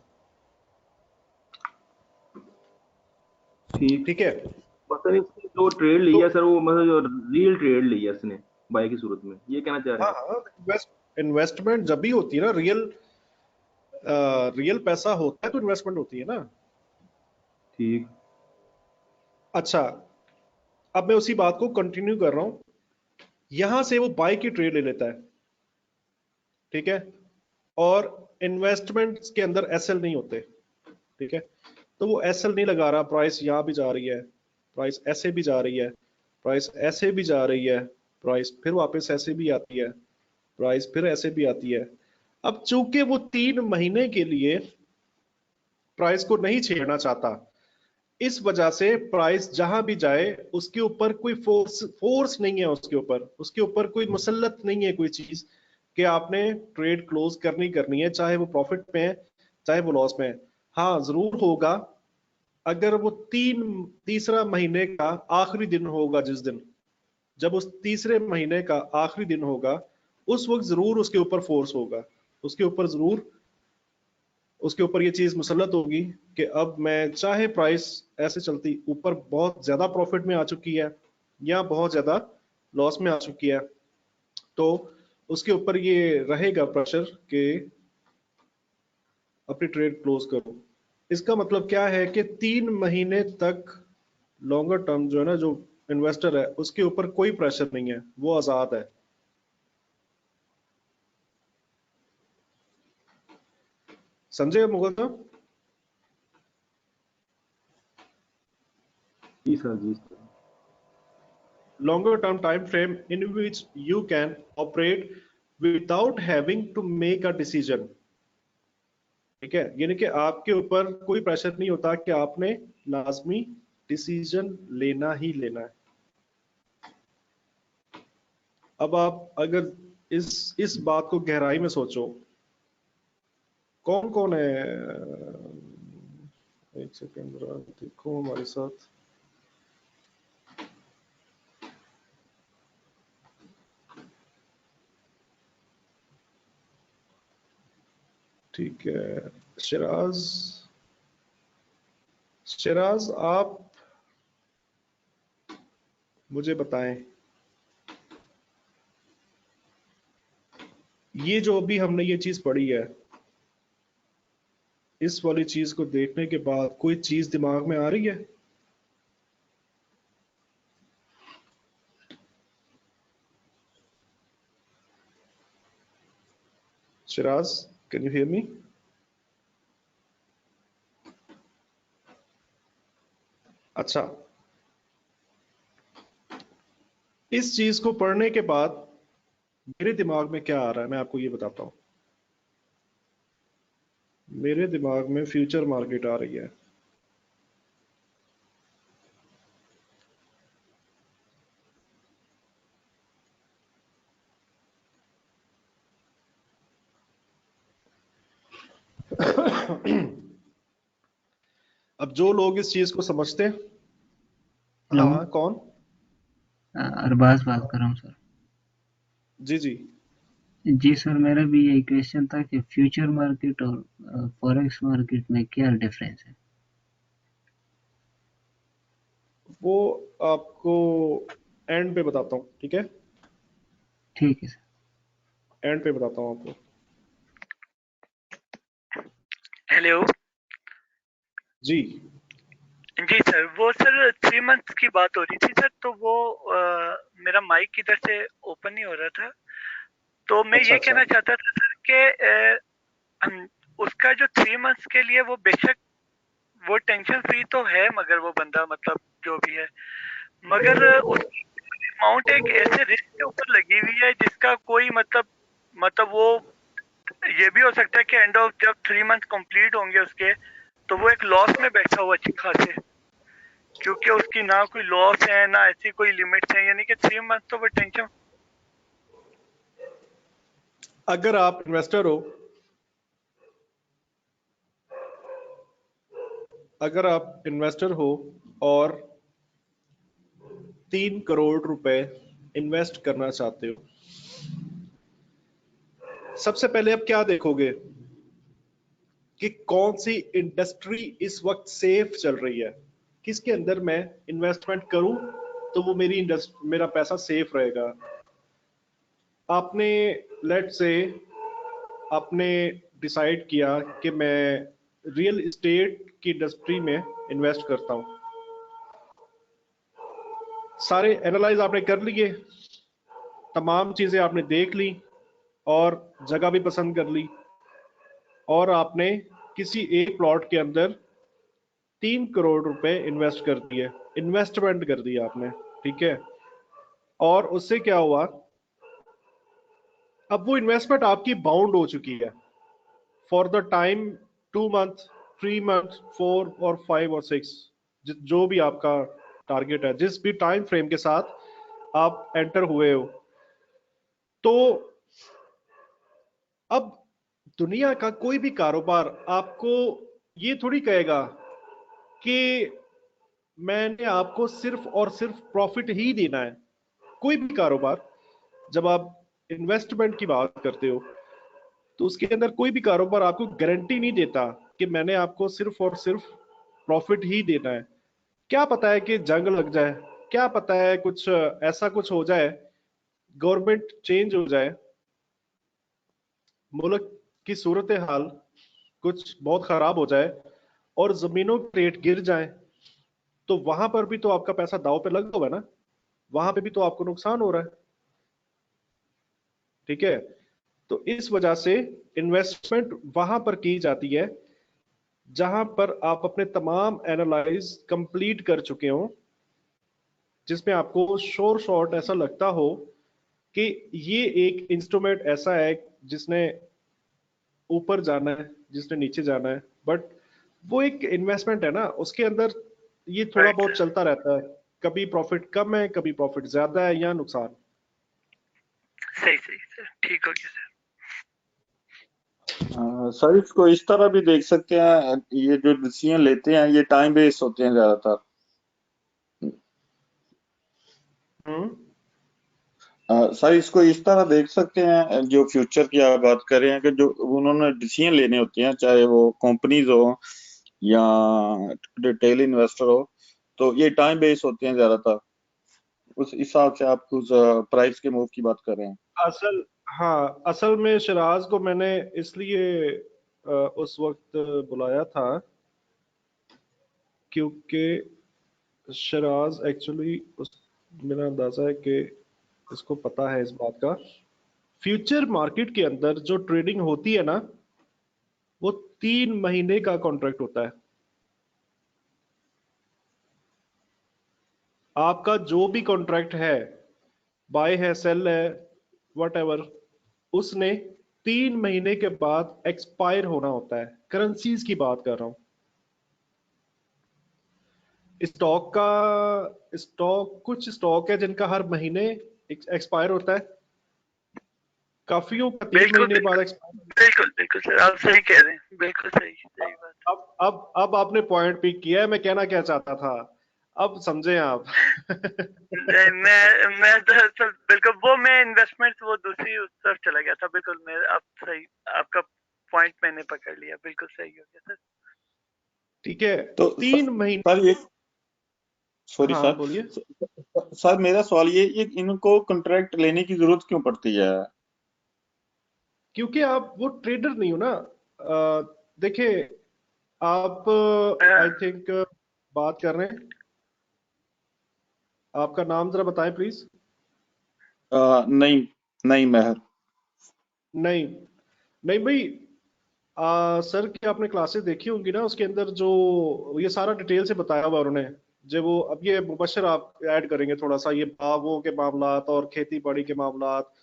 ठीक। ठीक है। मतलब इसने जो ट्रेड तो लिया सर, वो मतलब जो रियल ट्रेड लिया इसने बाय की सूरत में, ये कहना चाह रहे हाँ हैं आप? हाँ, इन्वेस्टमेंट जब भी होती है ना, रियल पैसा होता है तो इन्वेस्टमेंट होती है ना। ठीक। अच्छा, अब मैं उसी बात को कंटिन्यू कर रहा हूं। यहां से वो बाय की ट्रेड ले लेता है, ठीक है, और इन्वेस्टमेंट्स के अंदर एसएल नहीं होते, ठीक है। तो वो एसएल नहीं लगा रहा, प्राइस यहां भी जा रही है, प्राइस ऐसे भी जा रही है, प्राइस ऐसे भी जा रही है, प्राइस फिर वापस ऐसे भी आती है, प्राइस फिर ऐसे भी आती है। अब चूंकि वो 3 महीने के लिए प्राइस को नहीं छेड़ना चाहता, इस वजह से प्राइस जहां भी जाए उसके ऊपर कोई फोर्स नहीं है, उसके ऊपर कोई मुसल्लत नहीं है कोई चीज कि आपने ट्रेड क्लोज करनी है, चाहे वो प्रॉफिट में है चाहे वो लॉस में है। हाँ जरूर होगा, अगर वो तीसरा महीने का आखिरी दिन होगा, जिस दिन जब उस तीसरे महीने का आखिरी दिन होगा, उस वक्त जरूर उसके ऊपर फोर्स होगा, उसके ऊपर जरूर उसके ऊपर ये चीज मुसल्लत होगी कि अब मैं चाहे प्राइस ऐसे चलती ऊपर बहुत ज्यादा प्रॉफिट में आ चुकी है या बहुत ज्यादा लॉस में आ चुकी है, तो उसके ऊपर ये रहेगा प्रेशर कि अपनी ट्रेड क्लोज करो। इसका मतलब क्या है कि 3 महीने तक लॉन्गर टर्म जो है ना, जो इन्वेस्टर है उसके ऊपर कोई प्रेशर नहीं है, वो आजाद है। समझे मुगल साहब? जी sir, ji sir. longer term time frame in which you can operate without having to make a decision, ठीक है। यानी कि आपके ऊपर कोई प्रेशर नहीं होता कि आपने लाजमी डिसीजन लेना ही लेना है। अब आप अगर इस बात को गहराई में सोचो, कौन कौन है, एक सेकंड जरा देखो हमारे साथ। ठीक है, शिराज, शिराज आप मुझे बताएं, ये जो अभी हमने ये चीज पढ़ी है, इस वाली चीज को देखने के बाद कोई चीज दिमाग में आ रही है? Siraj, can you hear me? अच्छा, इस चीज को पढ़ने के बाद मेरे दिमाग में क्या आ रहा है मैं आपको ये बताता हूं। मेरे दिमाग में फ्यूचर मार्केट आ रही है। अब जो लोग इस चीज को समझते हैं। हेलो, हाँ कौन? अरबाज बात कर रहा हूँ सर। जी जी। जी सर, मेरा भी यही क्वेश्चन था कि फ्यूचर मार्केट और फॉरेक्स मार्केट में क्या डिफरेंस है। वो आपको एंड पे बताता हूँ, ठीक है? ठीक है सर। एंड पे बताता हूँ आपको। हेलो जी जी सर, वो सर 3 मंथ्स की बात हो रही थी सर, तो वो मेरा माइक इधर से ओपन नहीं हो रहा था, तो मैं अच्छा ये अच्छा। कहना चाहता था सर कि उसका जो 3 मंथ्स के लिए वो बेशक वो टेंशन फ्री तो है, मगर वो बंदा मतलब जो भी है, मगर उसकी अमाउंट एक ऐसे रिस्क के ऊपर लगी हुई है जिसका कोई मतलब वो ये भी हो सकता है कि एंड ऑफ जब 3 मंथ कंप्लीट होंगे उसके, तो वो एक लॉस में बैठा हुआ अच्छी खासे, क्योंकि उसकी ना कोई लॉस है ना ऐसी कोई लिमिट्स है, यानी कि 3 मंथ तो वो टेंशन। अगर आप इन्वेस्टर हो, अगर आप इन्वेस्टर हो और 3 करोड़ रुपए इन्वेस्ट करना चाहते हो, सबसे पहले आप क्या देखोगे कि कौन सी इंडस्ट्री इस वक्त सेफ चल रही है, किसके अंदर मैं इन्वेस्टमेंट करूं तो वो मेरा पैसा सेफ रहेगा। आपने लेट से आपने डिसाइड किया कि मैं रियल एस्टेट की इंडस्ट्री में इन्वेस्ट करता हूं। सारे एनालाइज आपने कर लिए, तमाम चीजें आपने देख ली और जगह भी पसंद कर ली, और आपने किसी एक प्लॉट के अंदर 3 करोड़ रुपए इन्वेस्ट कर दिए, इन्वेस्टमेंट कर दिया आपने, ठीक है? और उससे क्या हुआ, अब वो इन्वेस्टमेंट आपकी बाउंड हो चुकी है for the time 2 month, 3 month, 4 और 5 और 6, जो भी आपका टारगेट है, जिस भी टाइम फ्रेम के साथ आप एंटर हुए हो। तो अब दुनिया का कोई भी कारोबार आपको ये थोड़ी कहेगा कि मैंने आपको सिर्फ और सिर्फ प्रॉफिट ही देना है। कोई भी कारोबार, जब आप इन्वेस्टमेंट की बात करते हो तो उसके अंदर कोई भी कारोबार आपको गारंटी नहीं देता कि मैंने आपको सिर्फ और सिर्फ प्रॉफिट ही देना है। क्या पता है कि जंग लग जाए, क्या पता है कुछ ऐसा कुछ हो जाए, गवर्नमेंट चेंज हो जाए, मुल्क की सूरत हाल कुछ बहुत खराब हो जाए और जमीनों के रेट गिर जाए, तो वहां पर भी तो आपका पैसा दांव पे लगा हुआ है ना, वहां पे भी तो आपको नुकसान हो रहा है, ठीक है? तो इस वजह से इन्वेस्टमेंट वहां पर की जाती है जहां पर आप अपने तमाम एनालाइज कंप्लीट कर चुके हो, जिसमें आपको श्योर शॉट ऐसा लगता हो कि ये एक इंस्ट्रूमेंट ऐसा है जिसने ऊपर जाना है, जिसने नीचे जाना है, बट वो एक इन्वेस्टमेंट है ना, उसके अंदर ये थोड़ा राइट बहुत सर, चलता रहता है, कभी प्रॉफिट कम है, कभी प्रॉफिट ज्यादा है या नुकसान। सही सही सर, ठीक हो गया सर। सर इसको इस तरह भी देख सकते हैं, ये जो डिसीजन लेते हैं ये टाइम बेस्ड होते हैं ज्यादातर। हम्म। सर इसको इस तरह देख सकते हैं, जो फ्यूचर की आप बात कर रहे हैं कि जो उन्होंने डिसीजन लेने होते हैं, चाहे वो कंपनीज हो या रिटेल इन्वेस्टर हो, तो ये टाइम बेस्ड होते हैं ज्यादातर। उस हिसाब से आप कुछ प्राइस के मूव की बात कर रहे हैं। असल हाँ, असल में शिराज को मैंने इसलिए उस वक्त बुलाया था क्योंकि शिराज एक्चुअली उस मेरा अंदाजा है कि इसको पता है इस बात का। फ्यूचर मार्केट के अंदर जो ट्रेडिंग होती है ना, वो 3 महीने का कॉन्ट्रैक्ट होता है। आपका जो भी कॉन्ट्रैक्ट है बाय है, सेल है, वट उसने 3 महीने के बाद एक्सपायर होना होता है। करेंसीज की बात कर रहा हूं। कुछ स्टॉक है जिनका हर महीने एक्सपायर होता है, काफियों का 3 महीने बाद एक्सपायर। बिल्कुल बिल्कुल सर, आप सही कह रहे हैं, बिल्कुल सही सही बात। अब आपने पॉइंट पिक किया है, मैं कहना क्या चाहता था, अब समझे आप। मैं दरअसल बिल्कुल वो मैं इन्वेस्टमेंट वो दूसरी उस तरफ चला गया था। बिल्कुल मैं आप सही, आपका पॉइंट मैंने पकड़ लिया, बिल्कुल सही हो गया सर। ठीक है, तो 3 महीने। सर ये सॉरी हाँ सर, बोलिए। सर मेरा सवाल ये इनको कॉन्ट्रैक्ट लेने की जरूरत क्यों पड़ती है? क्योंकि आप वो ट्रेडर नहीं हो ना। देखिए, आप आई थिंक बात कर रहे हैं, आपका नाम जरा बताएं प्लीज। नहीं नहीं महर। नहीं, नहीं भाई। सर की आपने क्लासेस देखी होंगी ना, उसके अंदर जो ये सारा डिटेल से बताया हुआ उन्होंने। जब वो अब ये मुबशर आप ऐड करेंगे थोड़ा सा, ये भावों के मामलात और खेती बाड़ी के मामलात,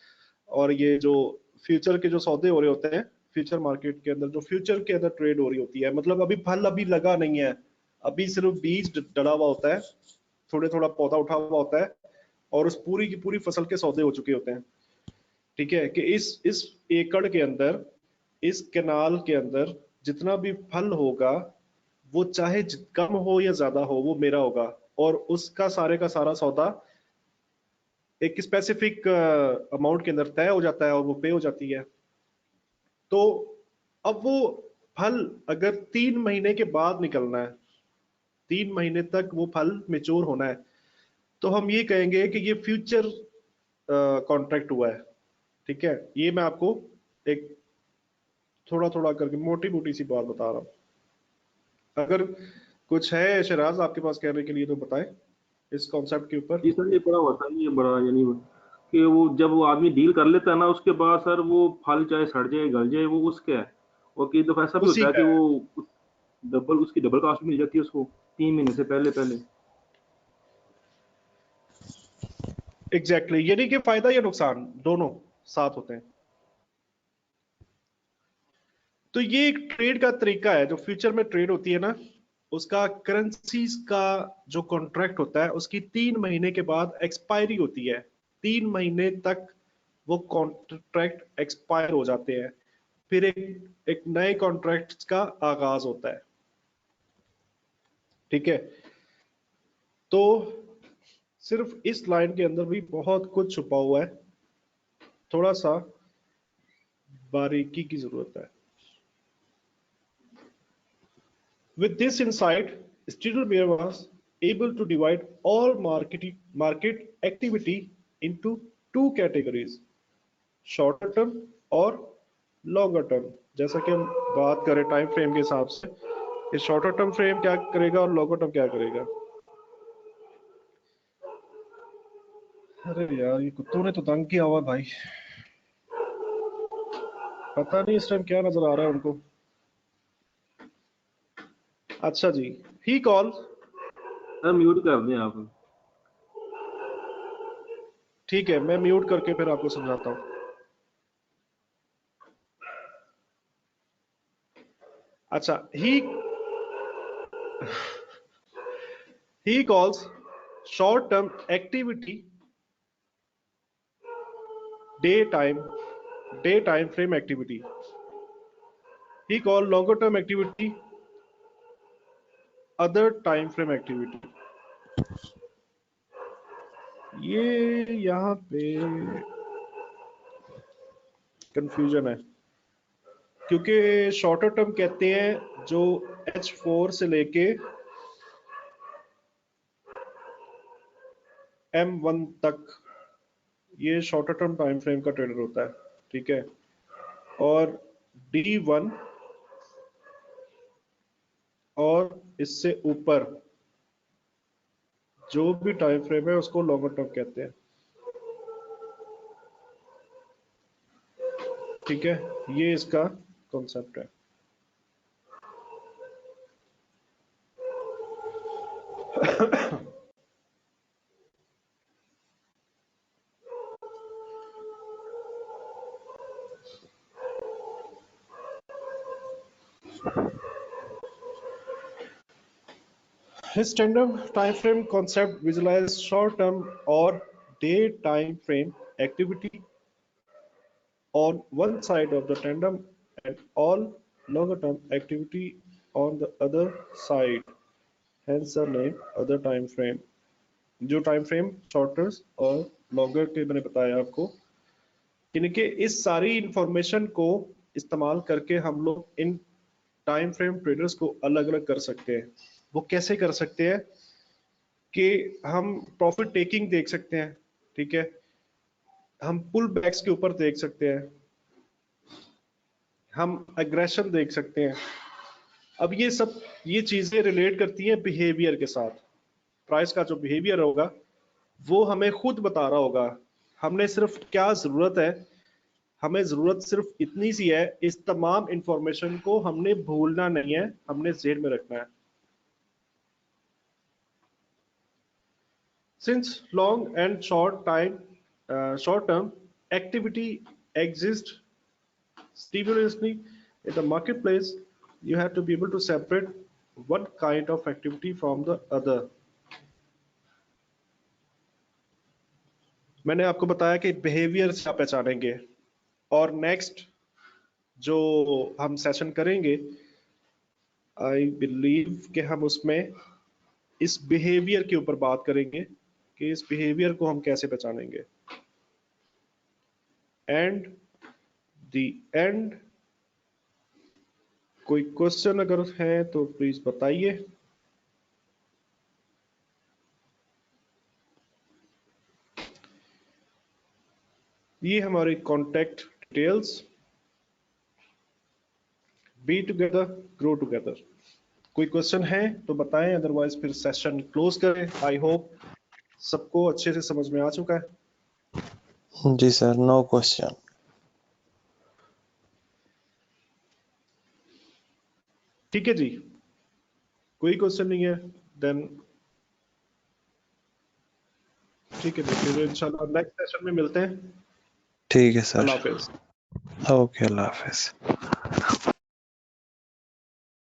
और ये जो फ्यूचर के जो सौदे हो रहे होते हैं, फ्यूचर मार्केट के अंदर जो फ्यूचर के अंदर ट्रेड हो रही होती है, मतलब अभी फल अभी लगा नहीं है, अभी सिर्फ बीज डला हुआ होता है, थोड़े थोड़ा पौधा उठा हुआ होता है, और उस पूरी की पूरी फसल के सौदे हो चुके होते हैं। ठीक है, कि इस एकड़ के अंदर, इस कैनाल के अंदर जितना भी फल होगा, वो चाहे कम हो या ज्यादा हो, वो मेरा होगा, और उसका सारे का सारा सौदा एक स्पेसिफिक अमाउंट के अंदर तय हो जाता है और वो पे हो जाती है। तो अब वो फल अगर 3 महीने के बाद निकलना है, 3 महीने तक वो फल मेच्योर होना है, तो हम ये कहेंगे कि ये फ्यूचर कॉन्ट्रैक्ट हुआ है। ठीक है, ये मैं आपको एक थोड़ा थोड़ा करके मोटी मोटी सी बात बता रहा हूँ। अगर कुछ है शराज आपके पास कहने के लिए तो बताएं इस कॉन्सेप्ट के ऊपर। जी सर, ये बड़ा होता है, ये बड़ा यानी कि वो जब वो आदमी डील कर लेता है ना, उसके बाद सर वो फल चाहे सड़ जाए गल जाए वो उसका है। और कई दफा ऐसा भी उसी होता है का कि है, वो उसकी डबल कास्ट मिल जाती है उसको 3 महीने से पहले पहले। एग्जैक्टली, यानी कि फायदा या नुकसान दोनों साथ होते हैं। तो ये एक ट्रेड का तरीका है, जो फ्यूचर में ट्रेड होती है ना, उसका करेंसीज का जो कॉन्ट्रैक्ट होता है, उसकी 3 महीने के बाद एक्सपायरी होती है। 3 महीने तक वो कॉन्ट्रैक्ट एक्सपायर हो जाते हैं, फिर एक नए कॉन्ट्रैक्ट का आगाज होता है। ठीक है, तो सिर्फ इस लाइन के अंदर भी बहुत कुछ छुपा हुआ है, थोड़ा सा बारीकी की जरूरत है। With this insight, Stiegelmeier was able to divide all market activity into two categories, shorter term और longer term। जैसा कि हम बात करें टाइम फ्रेम के हिसाब से, ये शॉर्टर टर्म फ्रेम क्या करेगा और लॉन्गर टर्म क्या करेगा। अरे यार, ये कुत्तों ने तो तंग किया हुआ भाई, पता नहीं इस टाइम क्या नजर आ रहा है उनको। अच्छा जी, ही कॉल। सर म्यूट कर दें आप। ठीक है, मैं म्यूट करके फिर आपको समझाता हूँ। अच्छा, he calls short term activity daytime frame activity. He called longer term activity other time frame activity. ये यहाँ पे कंफ्यूजन है, क्योंकि शॉर्टर टर्म कहते हैं जो H4 से लेके M1 तक, ये शॉर्टर टर्म टाइम फ्रेम का ट्रेडर होता है। ठीक है, और D1 और इससे ऊपर जो भी टाइम फ्रेम है उसको लॉन्गर टर्म कहते हैं। ठीक है, ये इसका कॉन्सेप्ट है। His tandem time frame concept visualize short term or day time frame activity on one side of the tandem and all longer term activity on the other side. Hence the name other time frame. जो टाइम फ्रेम शॉर्टर और लॉन्गर के मैंने बताया आपको, इनके इस सारी इंफॉर्मेशन को इस्तेमाल करके हम लोग इन टाइम फ्रेम ट्रेडर्स को अलग अलग कर सकते हैं। वो कैसे कर सकते हैं कि हम प्रॉफिट टेकिंग देख सकते हैं, ठीक है, हम पुल बैक्स के ऊपर देख सकते हैं, हम एग्रेशन देख सकते हैं। अब ये चीजें रिलेट करती हैं बिहेवियर के साथ। प्राइस का जो बिहेवियर होगा वो हमें खुद बता रहा होगा हमने सिर्फ क्या जरूरत है, हमें जरूरत सिर्फ इतनी सी है, इस तमाम इंफॉर्मेशन को हमने भूलना नहीं है, हमने ज़हन में रखना है। Since long and short term activity exist simultaneously in the marketplace, you have to be able to separate one kind of activity from the other. मैंने आपको बताया कि बिहेवियर से आप पहचानेंगे, और नेक्स्ट जो हम सेशन करेंगे आई बिलीव कि हम उसमें इस बिहेवियर के ऊपर बात करेंगे कि इस बिहेवियर को हम कैसे पहचानेंगे। एंड द एंड कोई क्वेश्चन अगर है तो प्लीज बताइए। ये हमारी contact details, be together grow together. कोई क्वेश्चन है तो बताएं, अदरवाइज फिर सेशन क्लोज करें। आई होप सबको अच्छे से समझ में आ चुका है। जी सर, नो क्वेश्चन। ठीक है जी, कोई क्वेश्चन नहीं है देन ठीक है, फिर इंशाल्लाह नेक्स्ट सेशन में मिलते हैं। ठीक है सर। अल्लाह हाफिज। ओके, अल्लाह हाफिज।